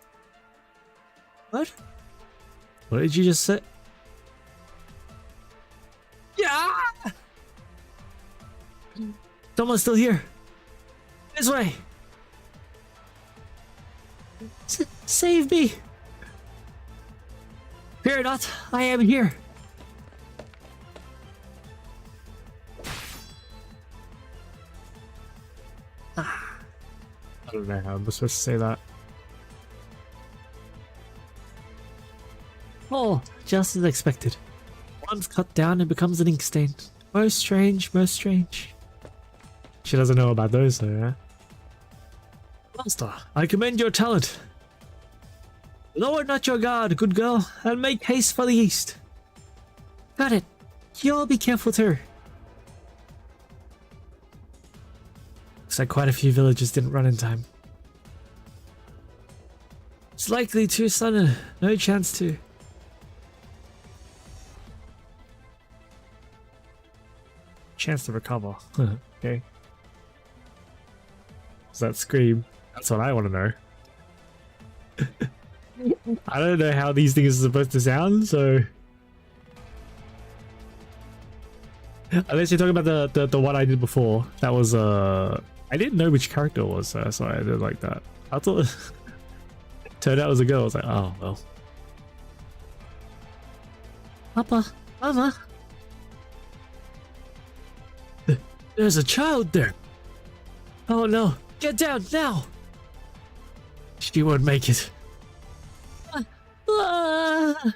B: What? What did you just say? Yeah! Someone's still here. This way. Save me. Fear not, I am here. I don't know how I'm supposed to say that. Oh, just as expected. Once cut down, it becomes an ink stain. Most strange, most strange. She doesn't know about those though, yeah? Master, I commend your talent. Lower not your guard, good girl, and make haste for the east. Got it. You all be careful too. Looks like quite a few villagers didn't run in time. It's likely too sudden, no chance to. Chance to recover. Okay. Does that scream? That's what I want to know. I don't know how these things are supposed to sound, so... Unless you're talking about the one I did before. That was, I didn't know which character it was, so I didn't like that. I thought... Turned out it was a girl. I was like, oh, well. Papa, Mama. There's a child there. Oh no, get down now. She won't make it. Ah.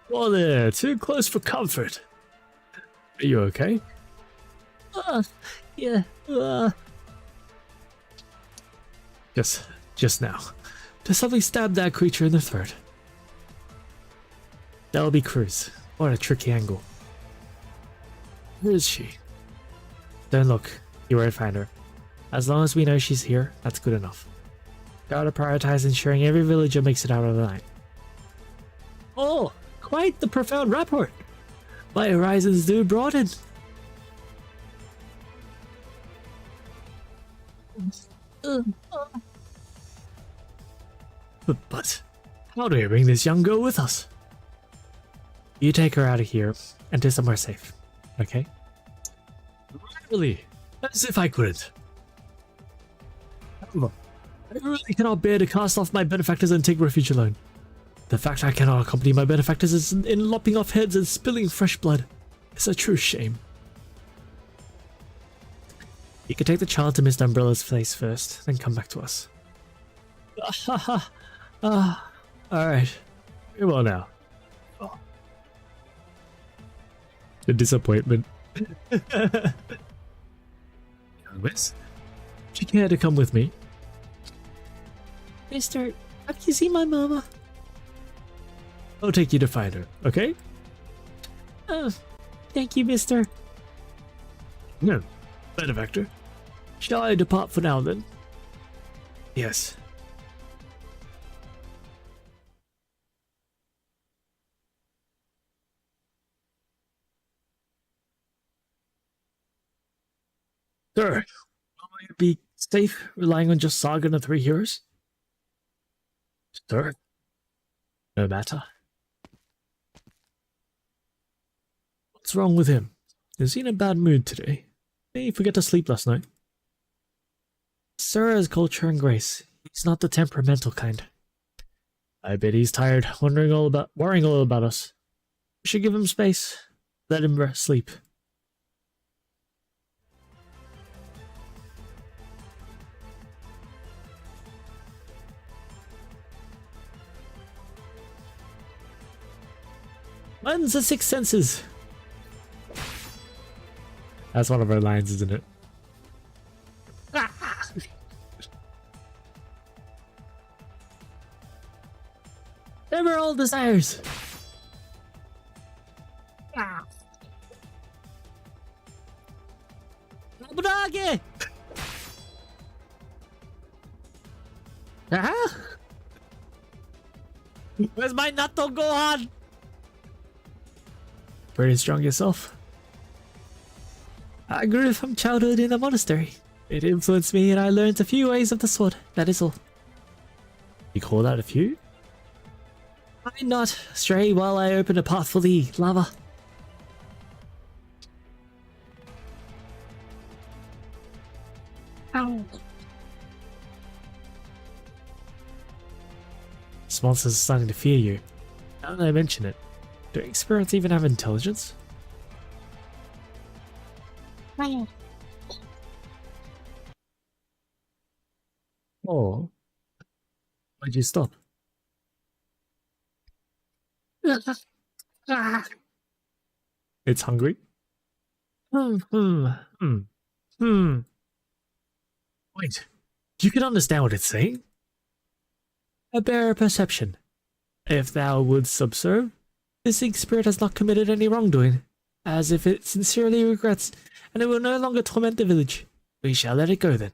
B: Well there, too close for comfort. Are you okay? Yeah. Just now. Does something stab that creature in the throat? That'll be Cruz. What a tricky angle. Where is she? Don't look. You won't find her. As long as we know she's here, that's good enough. Gotta prioritize ensuring every villager makes it out of the night. Oh, quite the profound rapport. My horizons do broaden. But how do we bring this young girl with us? You take her out of here and to somewhere safe, okay? Really? As if I couldn't. I really cannot bear to cast off my benefactors and take refuge alone. The fact I cannot accompany my benefactors in lopping off heads and spilling fresh blood is a true shame. You can take the child to Mr. Umbrella's place first, then come back to us. Alright. Very well now. Oh. The disappointment. Miss, would you care to come with me? Mister, have you seen my mama? I'll take you to find her, okay? Oh, thank you, mister. No, benefactor. Shall I depart for now, then? Yes. Sir, will you be safe relying on just Saga and the three heroes? Sir, no matter. What's wrong with him? Is he in a bad mood today? Did he forget to sleep last night? Sir has culture and grace. He's not the temperamental kind. I bet he's tired, worrying all about us. We should give him space. Let him sleep. Mine's the sixth senses.
A: That's one of our lines, isn't it?
B: Emerald desires. Abunage! Where's my Natto Gohan?
A: Pretty strong yourself.
B: I grew from childhood in a monastery. It influenced me and I learned a few ways of the sword, that is all.
A: You call that a few?
B: Why not stray while I open a path for thee, lava? Ow.
A: This monster's starting to fear you. Now that I mention it, do spirits even have intelligence? Oh. Why'd you stop? It's hungry? Wait, you can understand what it's saying?
B: A bare perception.
A: If thou wouldst observe,
B: This ink spirit has not committed any wrongdoing, as if it sincerely regrets, and it will no longer torment the village.
A: we shall let it go then.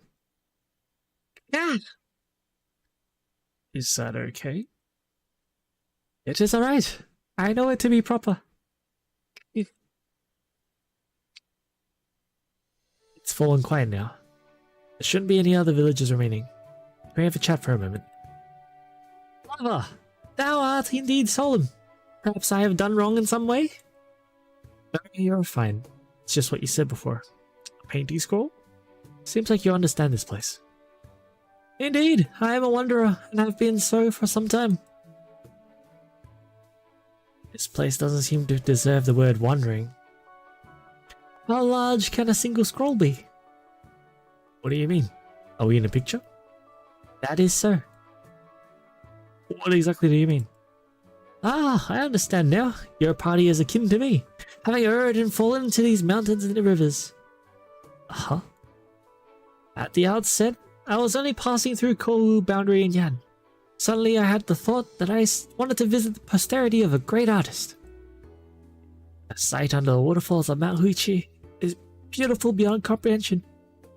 B: Ah,
A: Is that okay?
B: it is alright. I know it to be proper.
A: It's fallen quiet now. There shouldn't be any other villagers remaining. Can we have a chat for a moment?
B: Lava, thou art indeed solemn. Perhaps I have done wrong in some way?
A: No, you're fine. It's just what you said before. A painting scroll? Seems like you understand this place.
B: Indeed, I am a wanderer, and have been so for some time.
A: This place doesn't seem to deserve the word wandering.
B: How large can a single scroll be?
A: What do you mean? Are we in a picture?
B: That is so.
A: What exactly do you mean?
B: Ah, I understand now. Your party is akin to me, having erred and fallen into these mountains and rivers.
A: Huh?
B: At the outset, I was only passing through Kowu boundary in Yan. Suddenly I had the thought that I wanted to visit the posterity of a great artist. The sight under the waterfalls of Mount Huichi is beautiful beyond comprehension.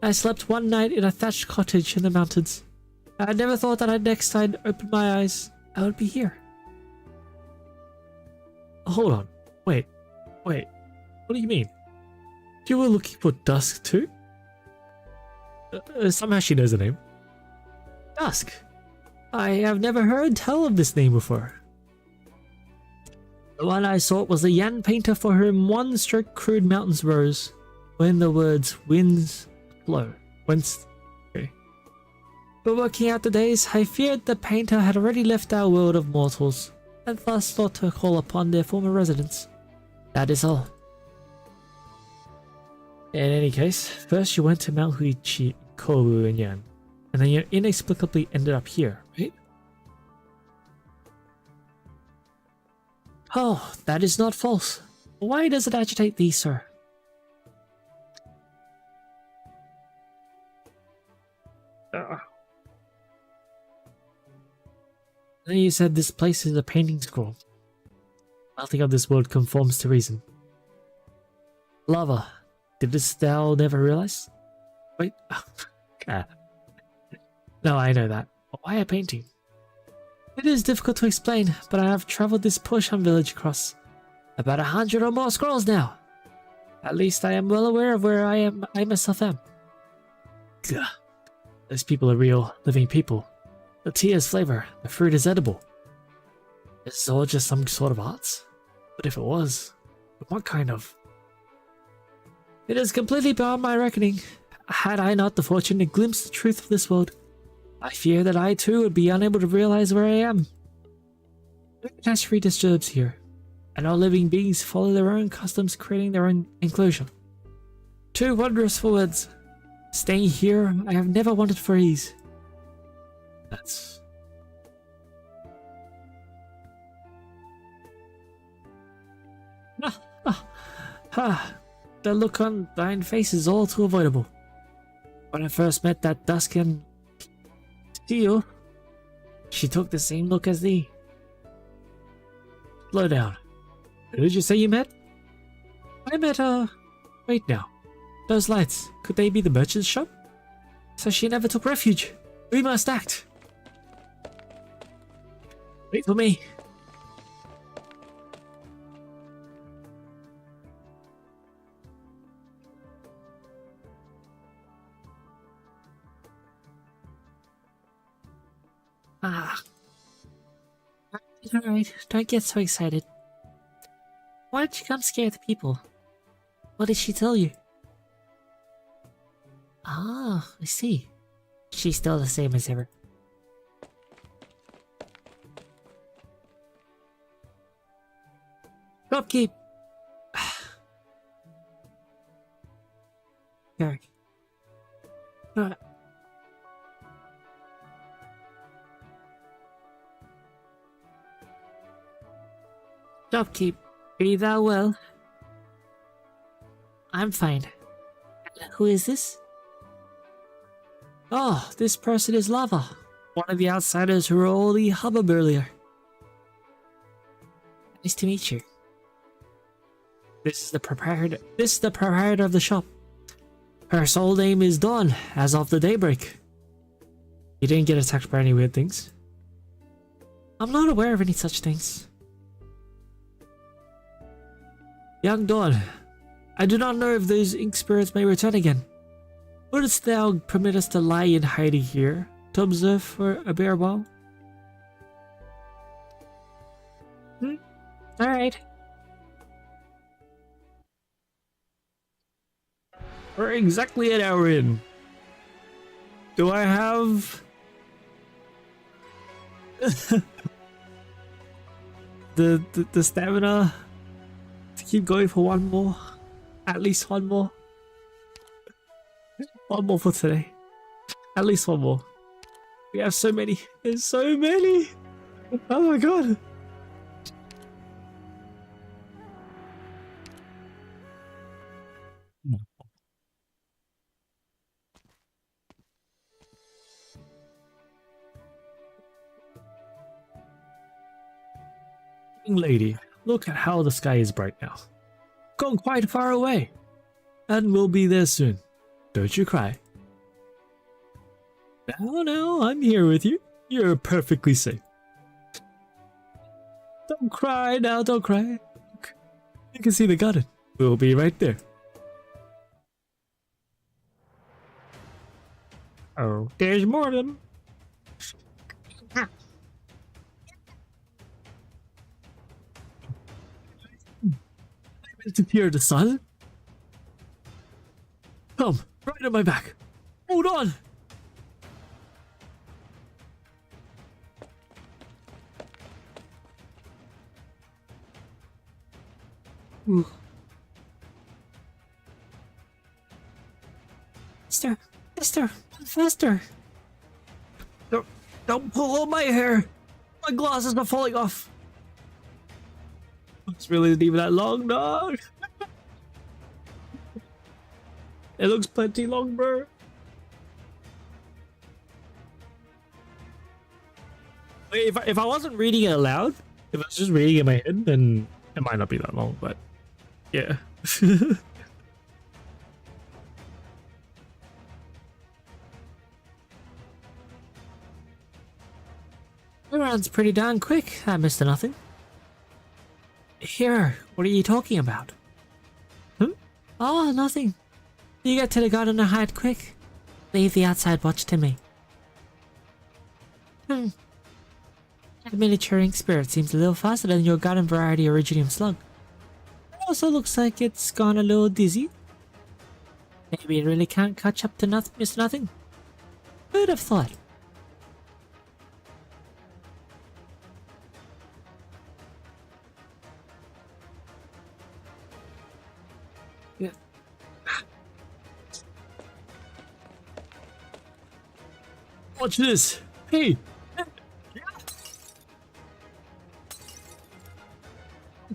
B: I slept one night in a thatched cottage in the mountains. I had never thought that next time I opened my eyes, I would be here.
A: Hold on. Wait. What do you mean? You were looking for Dusk too? Somehow she knows the name.
B: Dusk. I have never heard tell of this name before. The one I sought was the Yan painter for whom one stroke crude mountains rose, when the words winds blow.
A: Okay.
B: But working out the days, I feared the painter had already left our world of mortals, and thus thought to call upon their former residents. That is all.
A: In any case, first you went to Mount Huichi, Kowu, and Yan, and then you inexplicably ended up here, right?
B: Oh, that is not false. Why does it agitate thee, sir?
A: Then you said this place is a painting scroll. Nothing of this world conforms to reason. Lava, didst thou never realize? Wait. No, I know that. But why a painting?
B: It is difficult to explain, but I have traveled this Poshan village across about 100 or more scrolls now. At least I am well aware of where I myself am.
A: Gah. Those people are real, living people. The tea has flavor, the fruit is edible. Is this all just some sort of arts? But if it was, what kind of?
B: It is completely beyond my reckoning. Had I not the fortune to glimpse the truth of this world, I fear that I too would be unable to realize where I am. No catastrophe disturbs here, and all living beings follow their own customs, creating their own enclosure. Too wondrous for words. Staying here, I have never wanted for ease.
A: That's...
B: the look on thine face is all too avoidable. When I first met that Dusk and Steel, she took the same look as thee. Slow down. Who did you say you met? I met, wait now. Those lights, could they be the merchant's shop? So she never took refuge. We must act. Wait for me. Ah. Alright, don't get so excited. Why don't you come scare the people? What did she tell you? Ah, I see. She's still the same as ever. Upkeep! Eric. Upkeep. Be thou well. I'm fine. Who is this? Oh, this person is Lava. One of the outsiders who were all the hubbub earlier. Nice to meet you. This is the proprietor of the shop. Her sole name is Dawn, as of the daybreak. You didn't get attacked by any weird things? I'm not aware of any such things. Young Dawn, I do not know if those ink spirits may return again. Wouldst thou permit us to lie in hiding here, to observe for a bare while? Alright. We're exactly an hour in. Do I have... the stamina to keep going for one more? At least one more. One more for today. At least one more. We have so many. There's so many. Oh my god. Lady, look at how the sky is bright now. Gone quite far away. And we'll be there soon. Don't you cry. No, I'm here with you. You're perfectly safe. Don't cry now, don't cry. You can see the garden. We'll be right there. Oh, there's more of them. To fear the sun? Come, right on my back. Hold on. Mister, faster. Don't pull on my hair. My glasses are falling off. It's really not even that long, dog. It looks plenty long, bro. If I wasn't reading it aloud, if I was just reading it in my head, then it might not be that long, but yeah. It runs pretty darn quick, that Mr. Nothing. Here, what are you talking about? Oh, nothing. You get to the garden and hide quick. Leave the outside watch to me. The miniature ink spirit seems a little faster than your garden variety Originium slug. It also looks like it's gone a little dizzy. Maybe it really can't catch up to Mr. Nothing. Who'd have thought? Yeah. Watch this. Hey.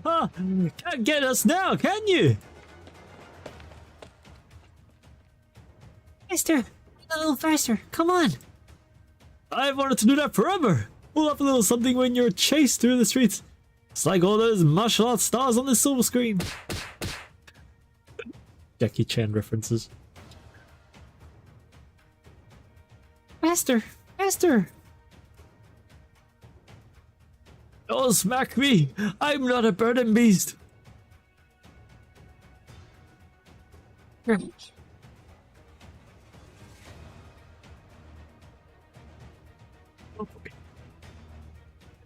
B: Can't get us now, can you? Faster! A little faster, come on!
A: I've wanted to do that forever! Pull up a little something when you're chased through the streets. It's like all those martial arts stars on the silver screen. Jackie Chan references.
B: Faster! Faster!
A: Don't smack me! I'm not a burden beast!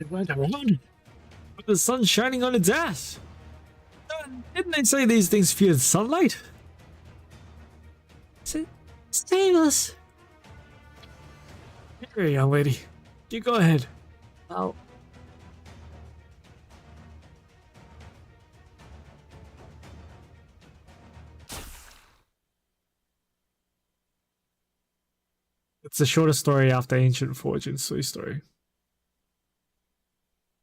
A: It went around with the sun shining on its ass. Didn't they say these things feared sunlight?
B: Save us!
A: Here, young lady. You go ahead.
B: Oh.
A: It's the shortest story after Ancient Forge in Soy Story.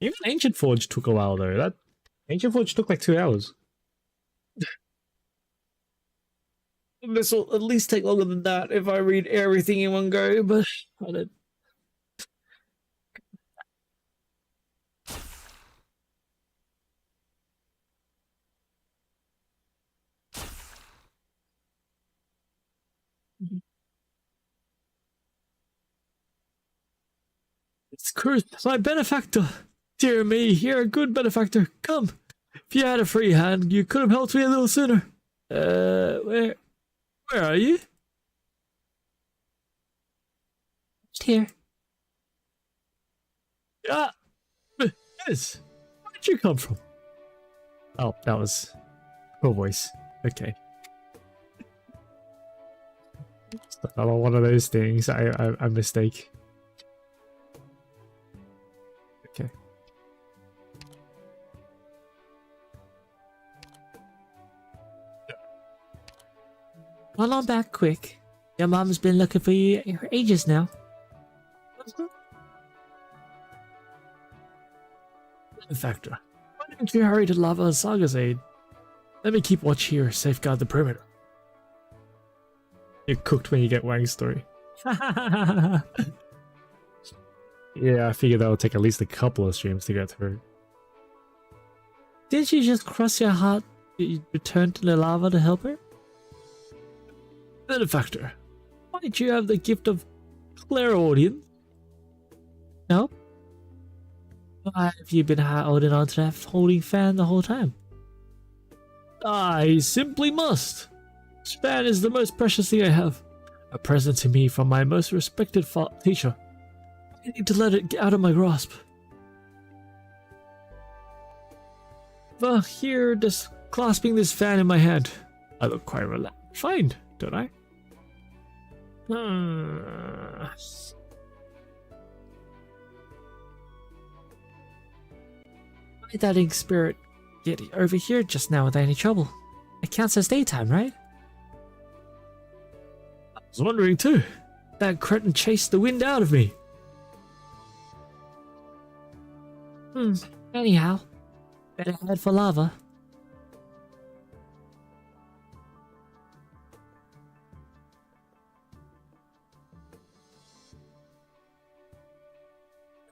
A: Even Ancient Forge took a while though. That Ancient Forge took like 2 hours. This will at least take longer than that if I read everything in one go, but I don't. It's cursed, my benefactor. Dear me, you're a good benefactor. Come. If you had a free hand, you could have helped me a little sooner. Where are you?
B: Just here.
A: Ah, yes. Where'd you come from? Oh, that was her voice. Okay. It's another one of those things. I mistake. Okay.
B: Run on back quick. Your mom's been looking for you for ages now.
A: Benefactor, why don't you hurry to Lava and Saga's aid? Let me keep watch here, safeguard the perimeter. You're cooked when you get Wang's story. Yeah, I figured that would take at least a couple of streams to get through.
B: Didn't you just cross your heart you returned to the lava to help her?
A: Benefactor, why did you have the gift of clairaudience?
B: No. Why have you been holding on to that holding fan the whole time?
A: I simply must. This fan is the most precious thing I have. A present to me from my most respected teacher. I need to let it get out of my grasp. Here, just clasping this fan in my hand. I look quite refined, don't I?
B: Why that ink spirit get over here just now without any trouble? It counts as daytime, right?
A: I was wondering too. That cretin chased the wind out of me.
B: Anyhow, better head for lava.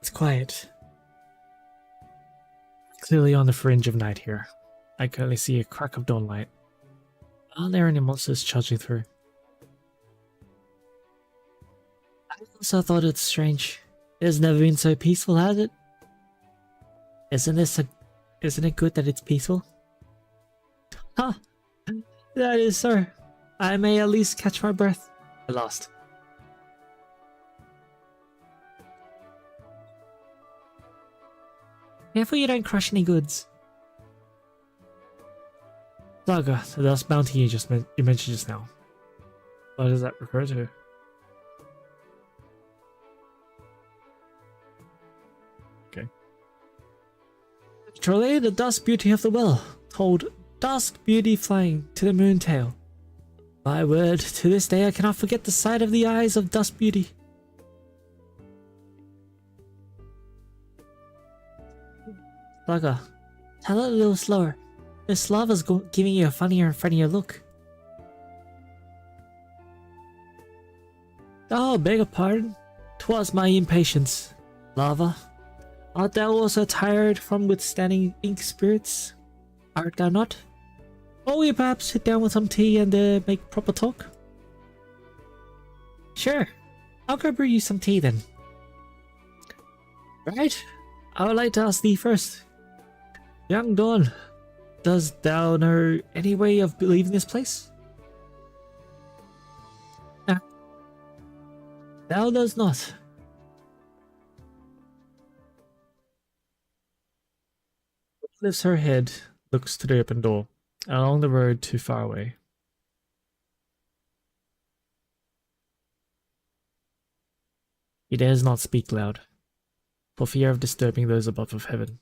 A: It's quiet. Clearly on the fringe of night here. I can only see a crack of dawnlight. Aren't there any monsters charging through?
B: I also thought it's strange. It's never been so peaceful, has it? Isn't it good that it's peaceful? Huh. That is so. I may at least catch my breath.
A: I lost.
B: Careful you don't crush any goods.
A: Saga, the dust bounty you mentioned just now. What does that refer to? Okay.
B: Truly, the dusk beauty of the well, told dusk beauty flying to the moon tail. My word, to this day I cannot forget the sight of the eyes of dusk beauty. Saga, tell it a little slower. This lava's giving you a funnier and funnier look. Oh, beg your pardon. 'Twas my impatience. Lava, art thou also tired from withstanding ink spirits? Art thou not? Or we perhaps sit down with some tea and make proper talk? Sure, I'll go brew you some tea then. Right, I would like to ask thee first. Young Dawn, does thou know any way of leaving this place? Nah, thou does not. Lifts her head, looks to the open door, and along the road too far away. He dares not speak loud, for fear of disturbing those above of heaven.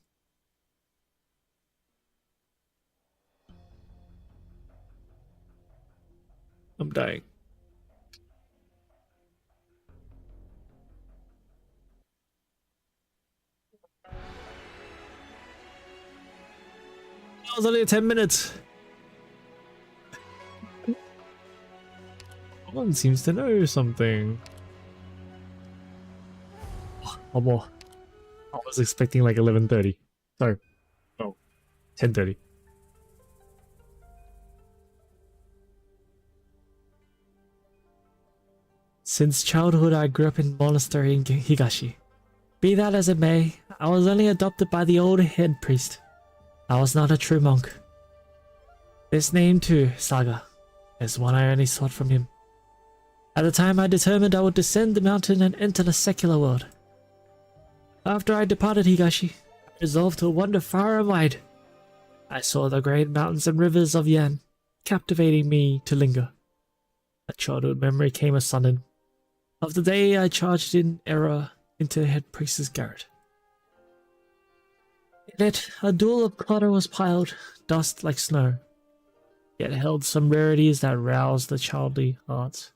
B: I'm dying. That was only 10 minutes. One seems to know something. One more. I was expecting like 11:30. Sorry. No. 10:30. Since childhood I grew up in monastery in Higashi. Be that as it may, I was only adopted by the old head priest. I was not a true monk. This name too, Saga, is one I only sought from him. At the time I determined I would descend the mountain and enter the secular world. After I departed Higashi, I resolved to wander far and wide. I saw the great mountains and rivers of Yan, captivating me to linger. A childhood memory came a sudden, of the day I charged in error into the head priest's garret. In it, a duel of clutter was piled, dust like snow, yet held some rarities that roused the childly heart.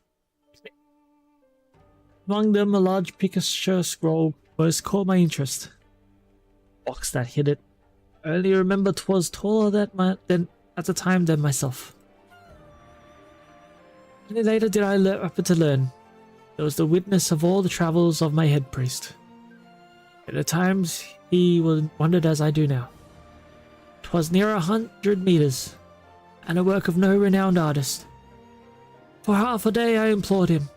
B: Among them, a large picture scroll most caught my interest. Box that hid it. I only remember 'twas taller than at the time than myself. Only later did I happen to learn. It was the witness of all the travels of my head priest. At the times he wandered as I do now. 'Twas near 100 meters, and a work of no renowned artist. For half a day I implored him,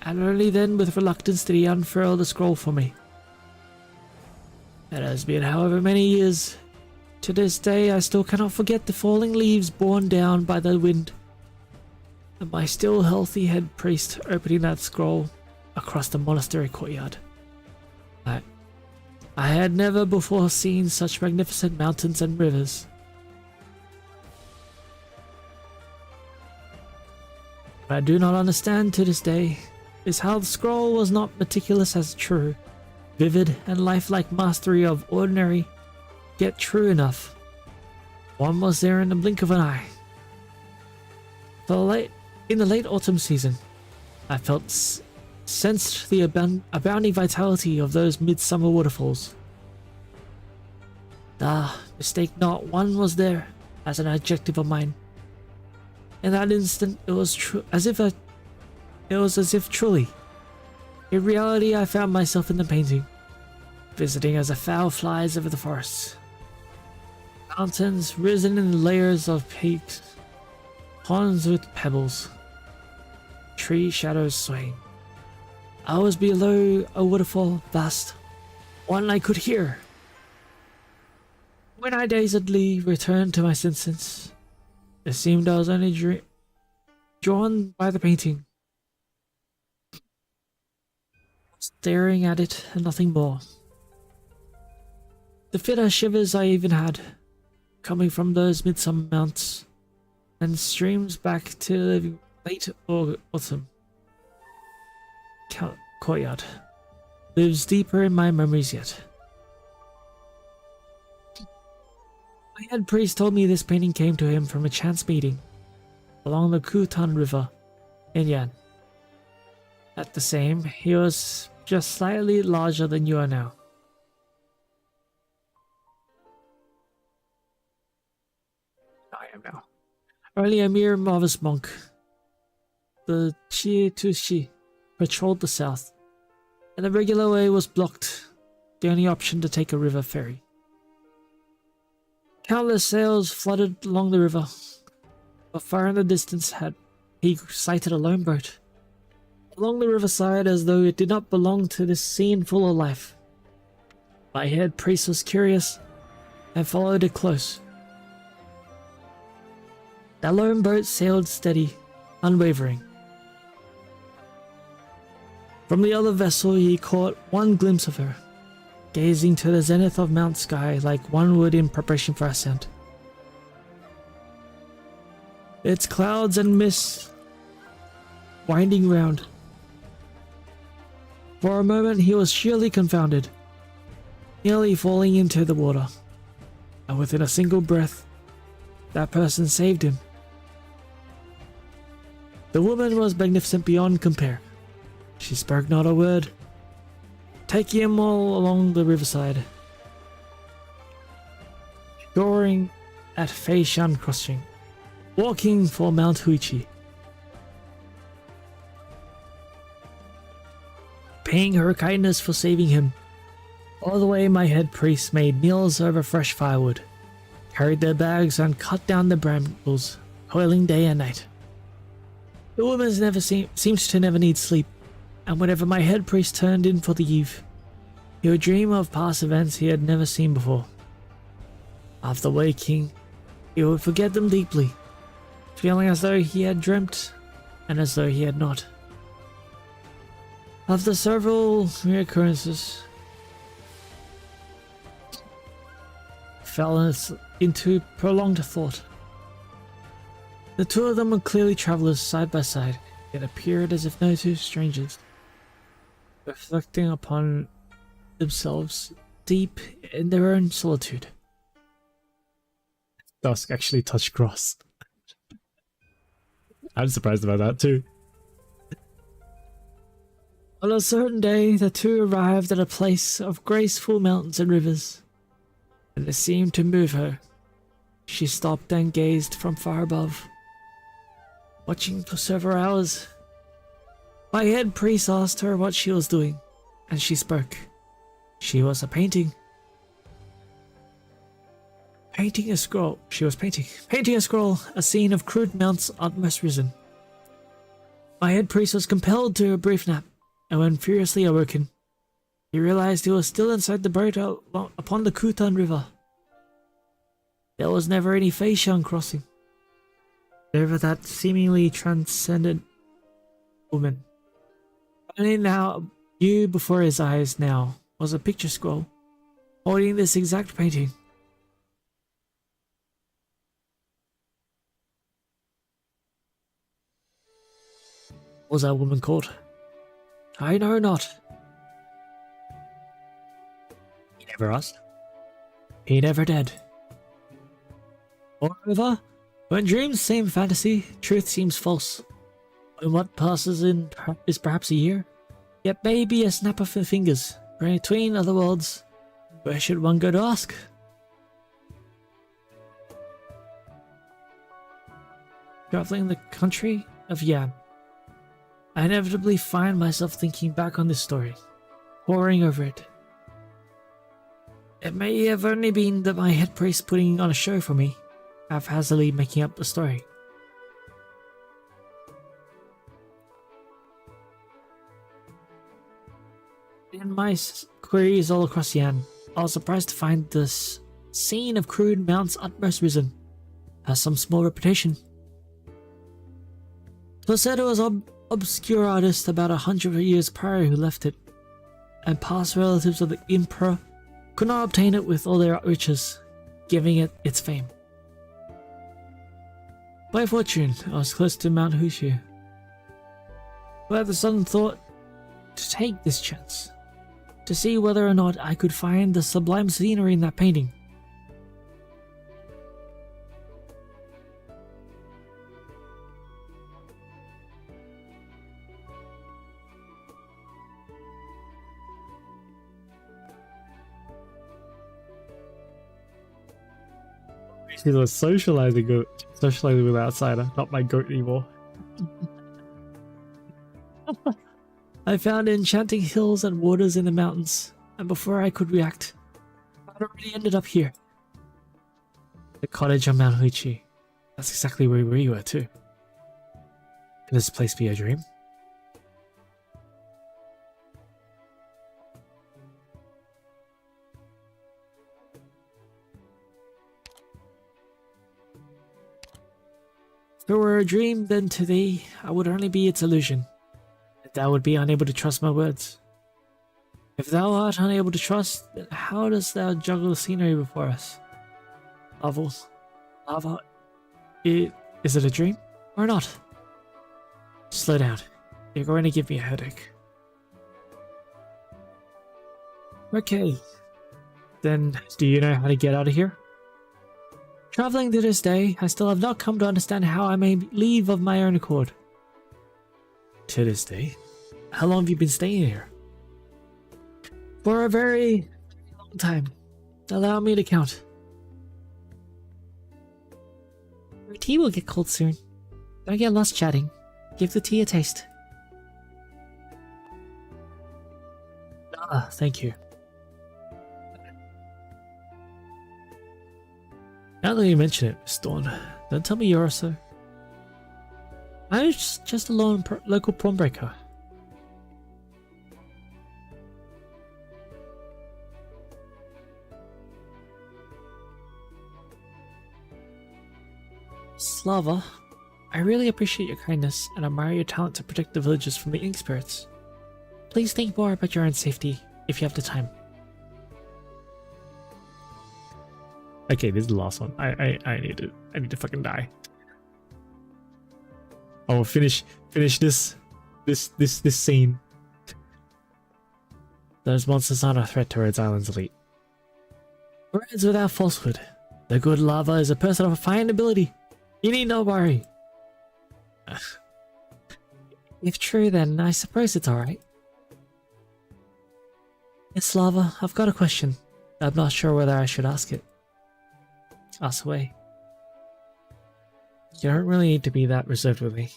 B: and only then with reluctance did he unfurl the scroll for me. It has been however many years. To this day I still cannot forget the falling leaves borne down by the wind, and my still healthy head priest opening that scroll across the monastery courtyard. I had never before seen such magnificent mountains and rivers. What I do not understand to this day is how the scroll was not meticulous as true, vivid and lifelike mastery of ordinary, yet true enough. One was there in the blink of an eye. In the late autumn season, I sensed the abounding vitality of those midsummer waterfalls. Mistake not, one was there as an adjective of mine. In that instant, it was as if truly. In reality, I found myself in the painting, visiting as a fowl flies over the forests. Mountains risen in layers of peaks, ponds with pebbles, tree shadows swaying. I was below a waterfall vast, one I could hear. When I dazedly returned to my senses, it seemed I was only drawn by the painting, staring at it and nothing more. The fitter shivers I even had, coming from those midsummer mounts, and streams back to the late autumn courtyard, lives deeper in my memories yet. My head priest told me this painting came to him from a chance meeting along the Kutan River in Yan. At the same, he was just slightly larger than you are now. I am now. Only a mere novice monk. The Chi to Shi patrolled the south, and the regular way was blocked, the only option to take a river ferry. Countless sails flooded along the river, but far in the distance he sighted a lone boat along the riverside as though it did not belong to this scene full of life. My head priest was curious and followed it close. The lone boat sailed steady, unwavering. From the other vessel he caught one glimpse of her, gazing to the zenith of Mount Sky like one would in preparation for ascent. Its clouds and mists winding round. For a moment he was sheerly confounded, nearly falling into the water, and within a single breath, that person saved him. The woman was magnificent beyond compare. She spoke not a word, taking him all along the riverside, shoring at Feishan Crossing, walking for Mount Huichi. Paying her kindness for saving him. All the way my head priest made meals over fresh firewood, carried their bags and cut down the brambles, toiling day and night. The woman seemed to never need sleep, and whenever my head priest turned in for the eve, he would dream of past events he had never seen before. After waking, he would forget them deeply, feeling as though he had dreamt and as though he had not. After several reoccurrences, fell into prolonged thought. The two of them were clearly travelers side by side, yet appeared as if no two strangers, reflecting upon themselves deep in their own solitude.
A: Dusk actually touched grass. I'm surprised about that too.
B: On a certain day, the two arrived at a place of graceful mountains and rivers, and it seemed to move her. She stopped and gazed from far above, watching for several hours. My head priest asked her what she was doing, and she spoke. She was painting a scroll. She was painting a scroll, a scene of crude mounts utmost risen. My head priest was compelled to a brief nap, and when furiously awoken, he realized he was still inside the boat upon the Kutan River. There was never any Feishan crossing over that seemingly transcendent woman. Only now, new before his eyes now, was a picture scroll, holding this exact painting. What was that woman called? I know not.
A: He never asked.
B: He never did. Moreover, when dreams seem fantasy, truth seems false. When what passes in is perhaps a year, yet may be a snap of the fingers. Between other worlds, where should one go to ask? Traveling the country of Yam, I inevitably find myself thinking back on this story, poring over it. It may have only been that my head priest putting on a show for me, haphazardly making up the story. In my queries all across Yan, I was surprised to find this scene of crude mounts utmost risen has some small reputation. It was said it was obscure artist about 100 years prior who left it, and past relatives of the emperor could not obtain it with all their riches, giving it its fame. By fortune, I was close to Mount Hushu, who had the sudden thought to take this chance, to see whether or not I could find the sublime scenery in that painting.
A: He was socializing with an outsider, not my goat anymore.
B: I found enchanting hills and waters in the mountains, and before I could react, I'd already ended up here. The cottage on Mount Huichi. That's exactly where we were too. Can this place be a dream? If it were a dream, then to thee, I would only be its illusion, and thou would be unable to trust my words. If thou art unable to trust, then how dost thou juggle the scenery before us? Lava, is it a dream or not? Slow down, you're going to give me a headache. Okay, then do you know how to get out of here? Traveling to this day, I still have not come to understand how I may leave of my own accord. To this day? How long have you been staying here? For a very long time. Allow me to count. Your tea will get cold soon. Don't get lost chatting. Give the tea a taste. Ah, thank you. Now that you mention it, Miss Dawn, don't tell me you're so. I'm just a local prom breaker. Slava, I really appreciate your kindness and admire your talent to protect the villagers from the ink spirits. Please think more about your own safety if you have the time.
A: Okay, this is the last one. I need to fucking die. I will finish this scene.
B: Those monsters aren't a threat to Rhodes Island's elite. Words without falsehood. The good Lava is a person of a fine ability. You need not worry. If true, then I suppose it's alright. Miss Lava, I've got a question. I'm not sure whether I should ask it. Ask away.
A: You don't really need to be that reserved with me.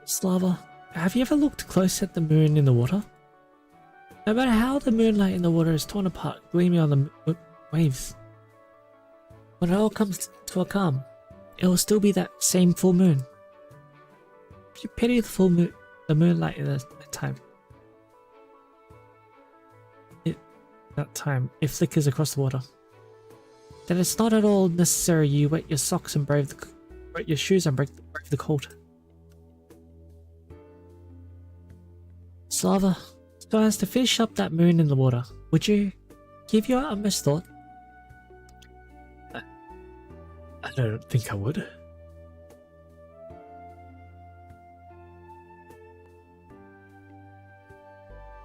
B: Slava, have you ever looked close at the moon in the water? No matter how the moonlight in the water is torn apart, gleaming on the waves, when it all comes to a calm, it will still be that same full moon. If you pity the full moon, the moonlight in that time. It flickers across the water. Then it's not at all necessary you wet your socks and wet your shoes and brave the cold. Slava, so as to fish up that moon in the water, would you give your utmost thought?
A: I don't think I would.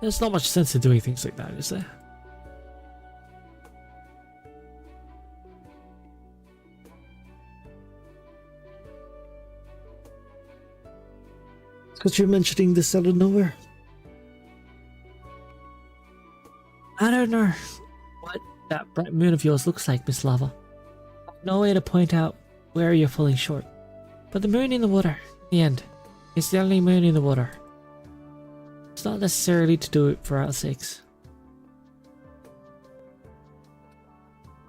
B: There's not much sense in doing things like that, is there?
A: Because you're mentioning this out of nowhere.
B: I don't know what that bright moon of yours looks like, Miss Lava. No way to point out where you're falling short. But the moon in the water, in the end, is the only moon in the water. It's not necessarily to do it for our sakes.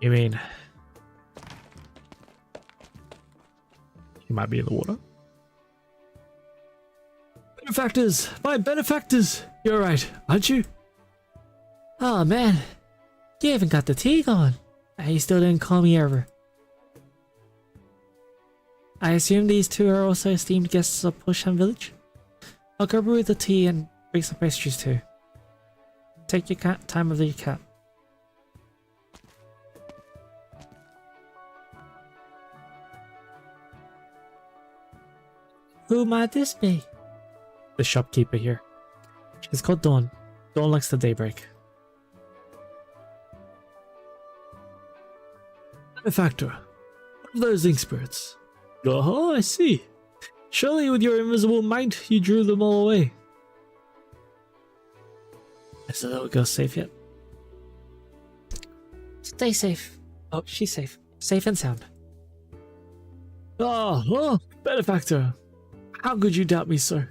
A: You mean you might be in the water? Benefactors! My benefactors! You're right, aren't you?
B: Oh man, you haven't got the tea going. And you still didn't call me over. I assume these two are also esteemed guests of Pusham Village? I'll go brew the tea and bring some pastries too. Take your time with your cat. Who might this be?
A: The shopkeeper here.
B: She's called Dawn.
A: Dawn likes the daybreak. Benefactor, what are those ink spirits? Oh, I see. Surely with your invisible might you drew them all away.
B: Is the little girl safe yet? Stay safe. Oh, she's safe. Safe and sound.
A: Oh, benefactor.
B: How could you doubt me, sir?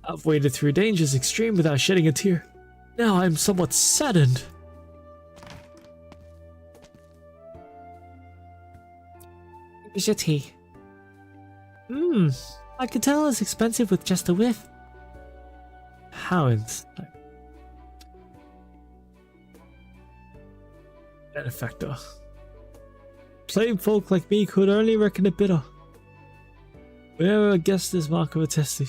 B: I've waded through dangers extreme without shedding a tear. Now I'm somewhat saddened.
A: Here's your tea. I could tell it's expensive with just a whiff.
B: How insane. Benefactor. Plain folk like me could only reckon it bitter. Whenever a guest is mark of a testy.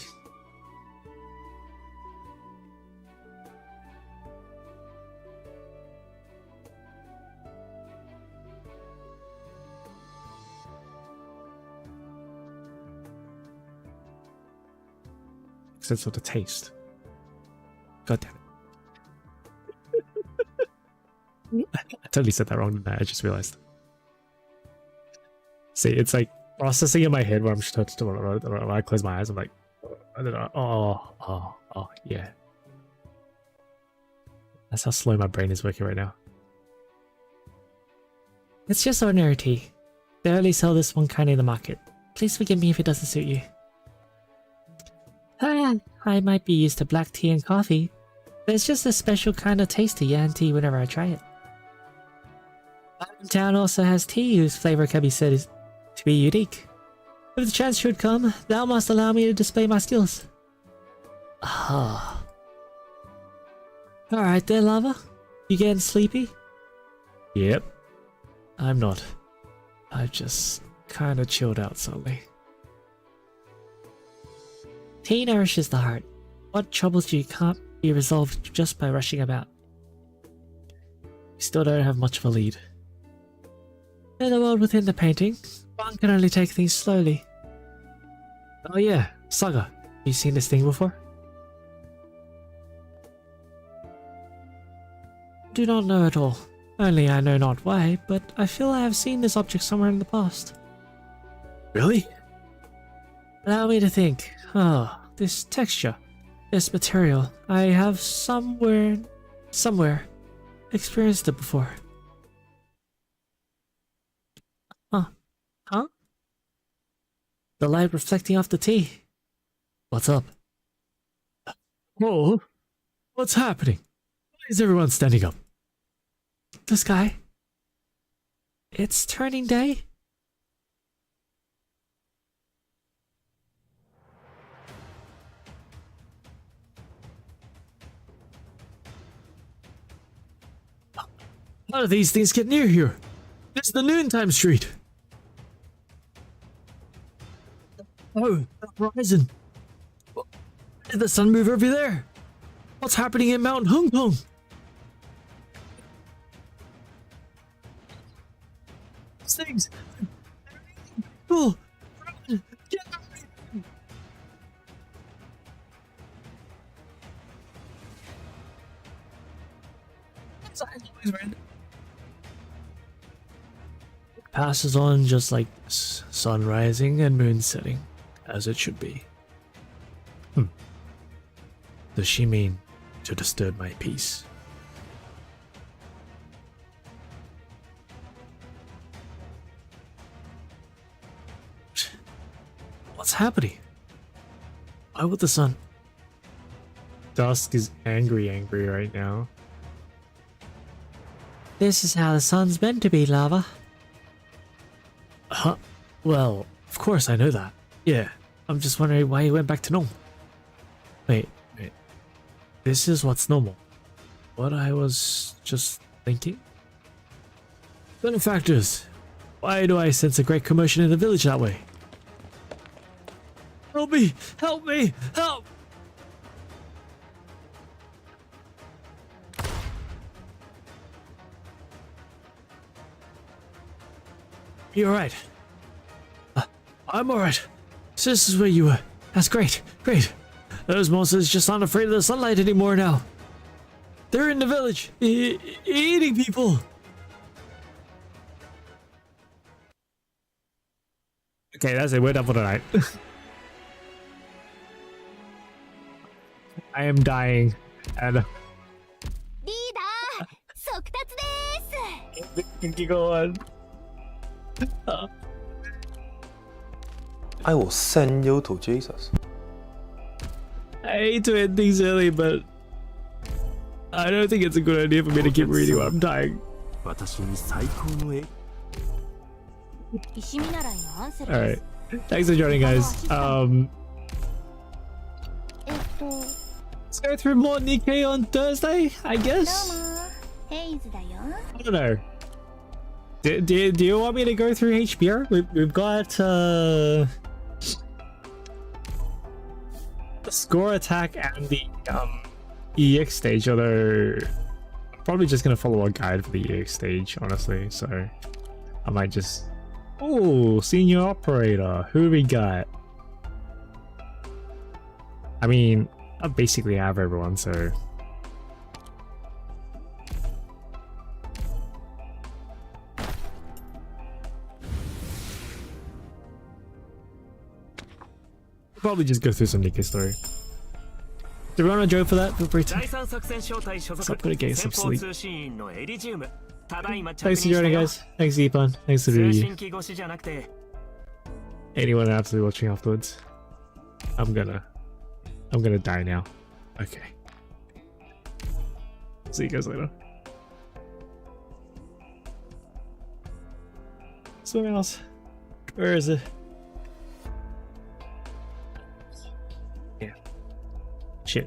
B: Sense of the taste. God damn it. I totally said that wrong, didn't I? I just realized. See, it's like processing in my head where I'm just when I close my eyes, I'm like, I don't know. Oh, yeah. That's how slow my brain is working right now.
A: It's just ordinary tea. They only sell this one kind in the market. Please forgive me if it doesn't suit you. I might be used to black tea and coffee, but it's just a special kind of taste to yan tea whenever I try it. My town also has tea whose flavor can be said to be unique. If the chance should come, thou must allow me to display my skills. Ah. Alright there, Lava. You getting sleepy?
B: Yep. I'm not. I just kinda chilled out suddenly.
A: Tea nourishes the heart. What troubles you can't be resolved just by rushing about.
B: We still don't have much of a lead.
A: In the world within the painting, one can only take things slowly.
B: Oh yeah, Saga. You seen this thing before?
A: Do not know at all. Only I know not why, but I feel I have seen this object somewhere in the past.
B: Really?
A: Allow me to think. This texture, this material, I have somewhere experienced it before. Huh? The light reflecting off the tea.
B: What's up? Whoa! What's happening? Why is everyone standing up?
A: The sky. It's turning day.
B: How do these things get near here? It's the noontime street. Oh, the horizon. Did the sun move over there? What's happening in Mount Hong Kong? These things. Oh, get passes on just like this, sun rising and moon setting, as it should be. Does she mean to disturb my peace? What's happening? Why would the sun? Dusk is angry right now.
A: This is how the sun's meant to be, Lava.
B: Huh? Well, of course I know that. Yeah, I'm just wondering why he went back to normal. Wait. This is what's normal. What I was just thinking? Benefactors! Why do I sense a great commotion in the village that way? Help me! Help me! Help! You alright? I'm alright. So this is where you were. That's great. Great. Those monsters just aren't afraid of the sunlight anymore now. They're in the village, eating people. Okay, that's it. We're done for tonight. I am dying. And go on.
C: I will send you to Jesus.
A: hate to end things early, but I don't think it's a good idea for me to keep reading while I'm dying.
C: 私に最高の絵
A: Alright. Thanks for joining, guys. Let's go through more Nikkei on Thursday, I guess? I don't know. Do you want me to go through HBO? We've got the score attack and the EX stage, although I'm probably just gonna follow a guide for the EX stage, honestly, so I might just... Oh, senior operator, who do we got? I mean, I basically have everyone, so... Probably just go through some Nikkei story. Do we want to joke for that? Feel free to. Stop gonna get some sleep. Thanks for joining, guys. Thanks, Deepan. Thanks to anyone actually watching afterwards. I'm gonna die now. Okay. See you guys later. Something else. Where is it?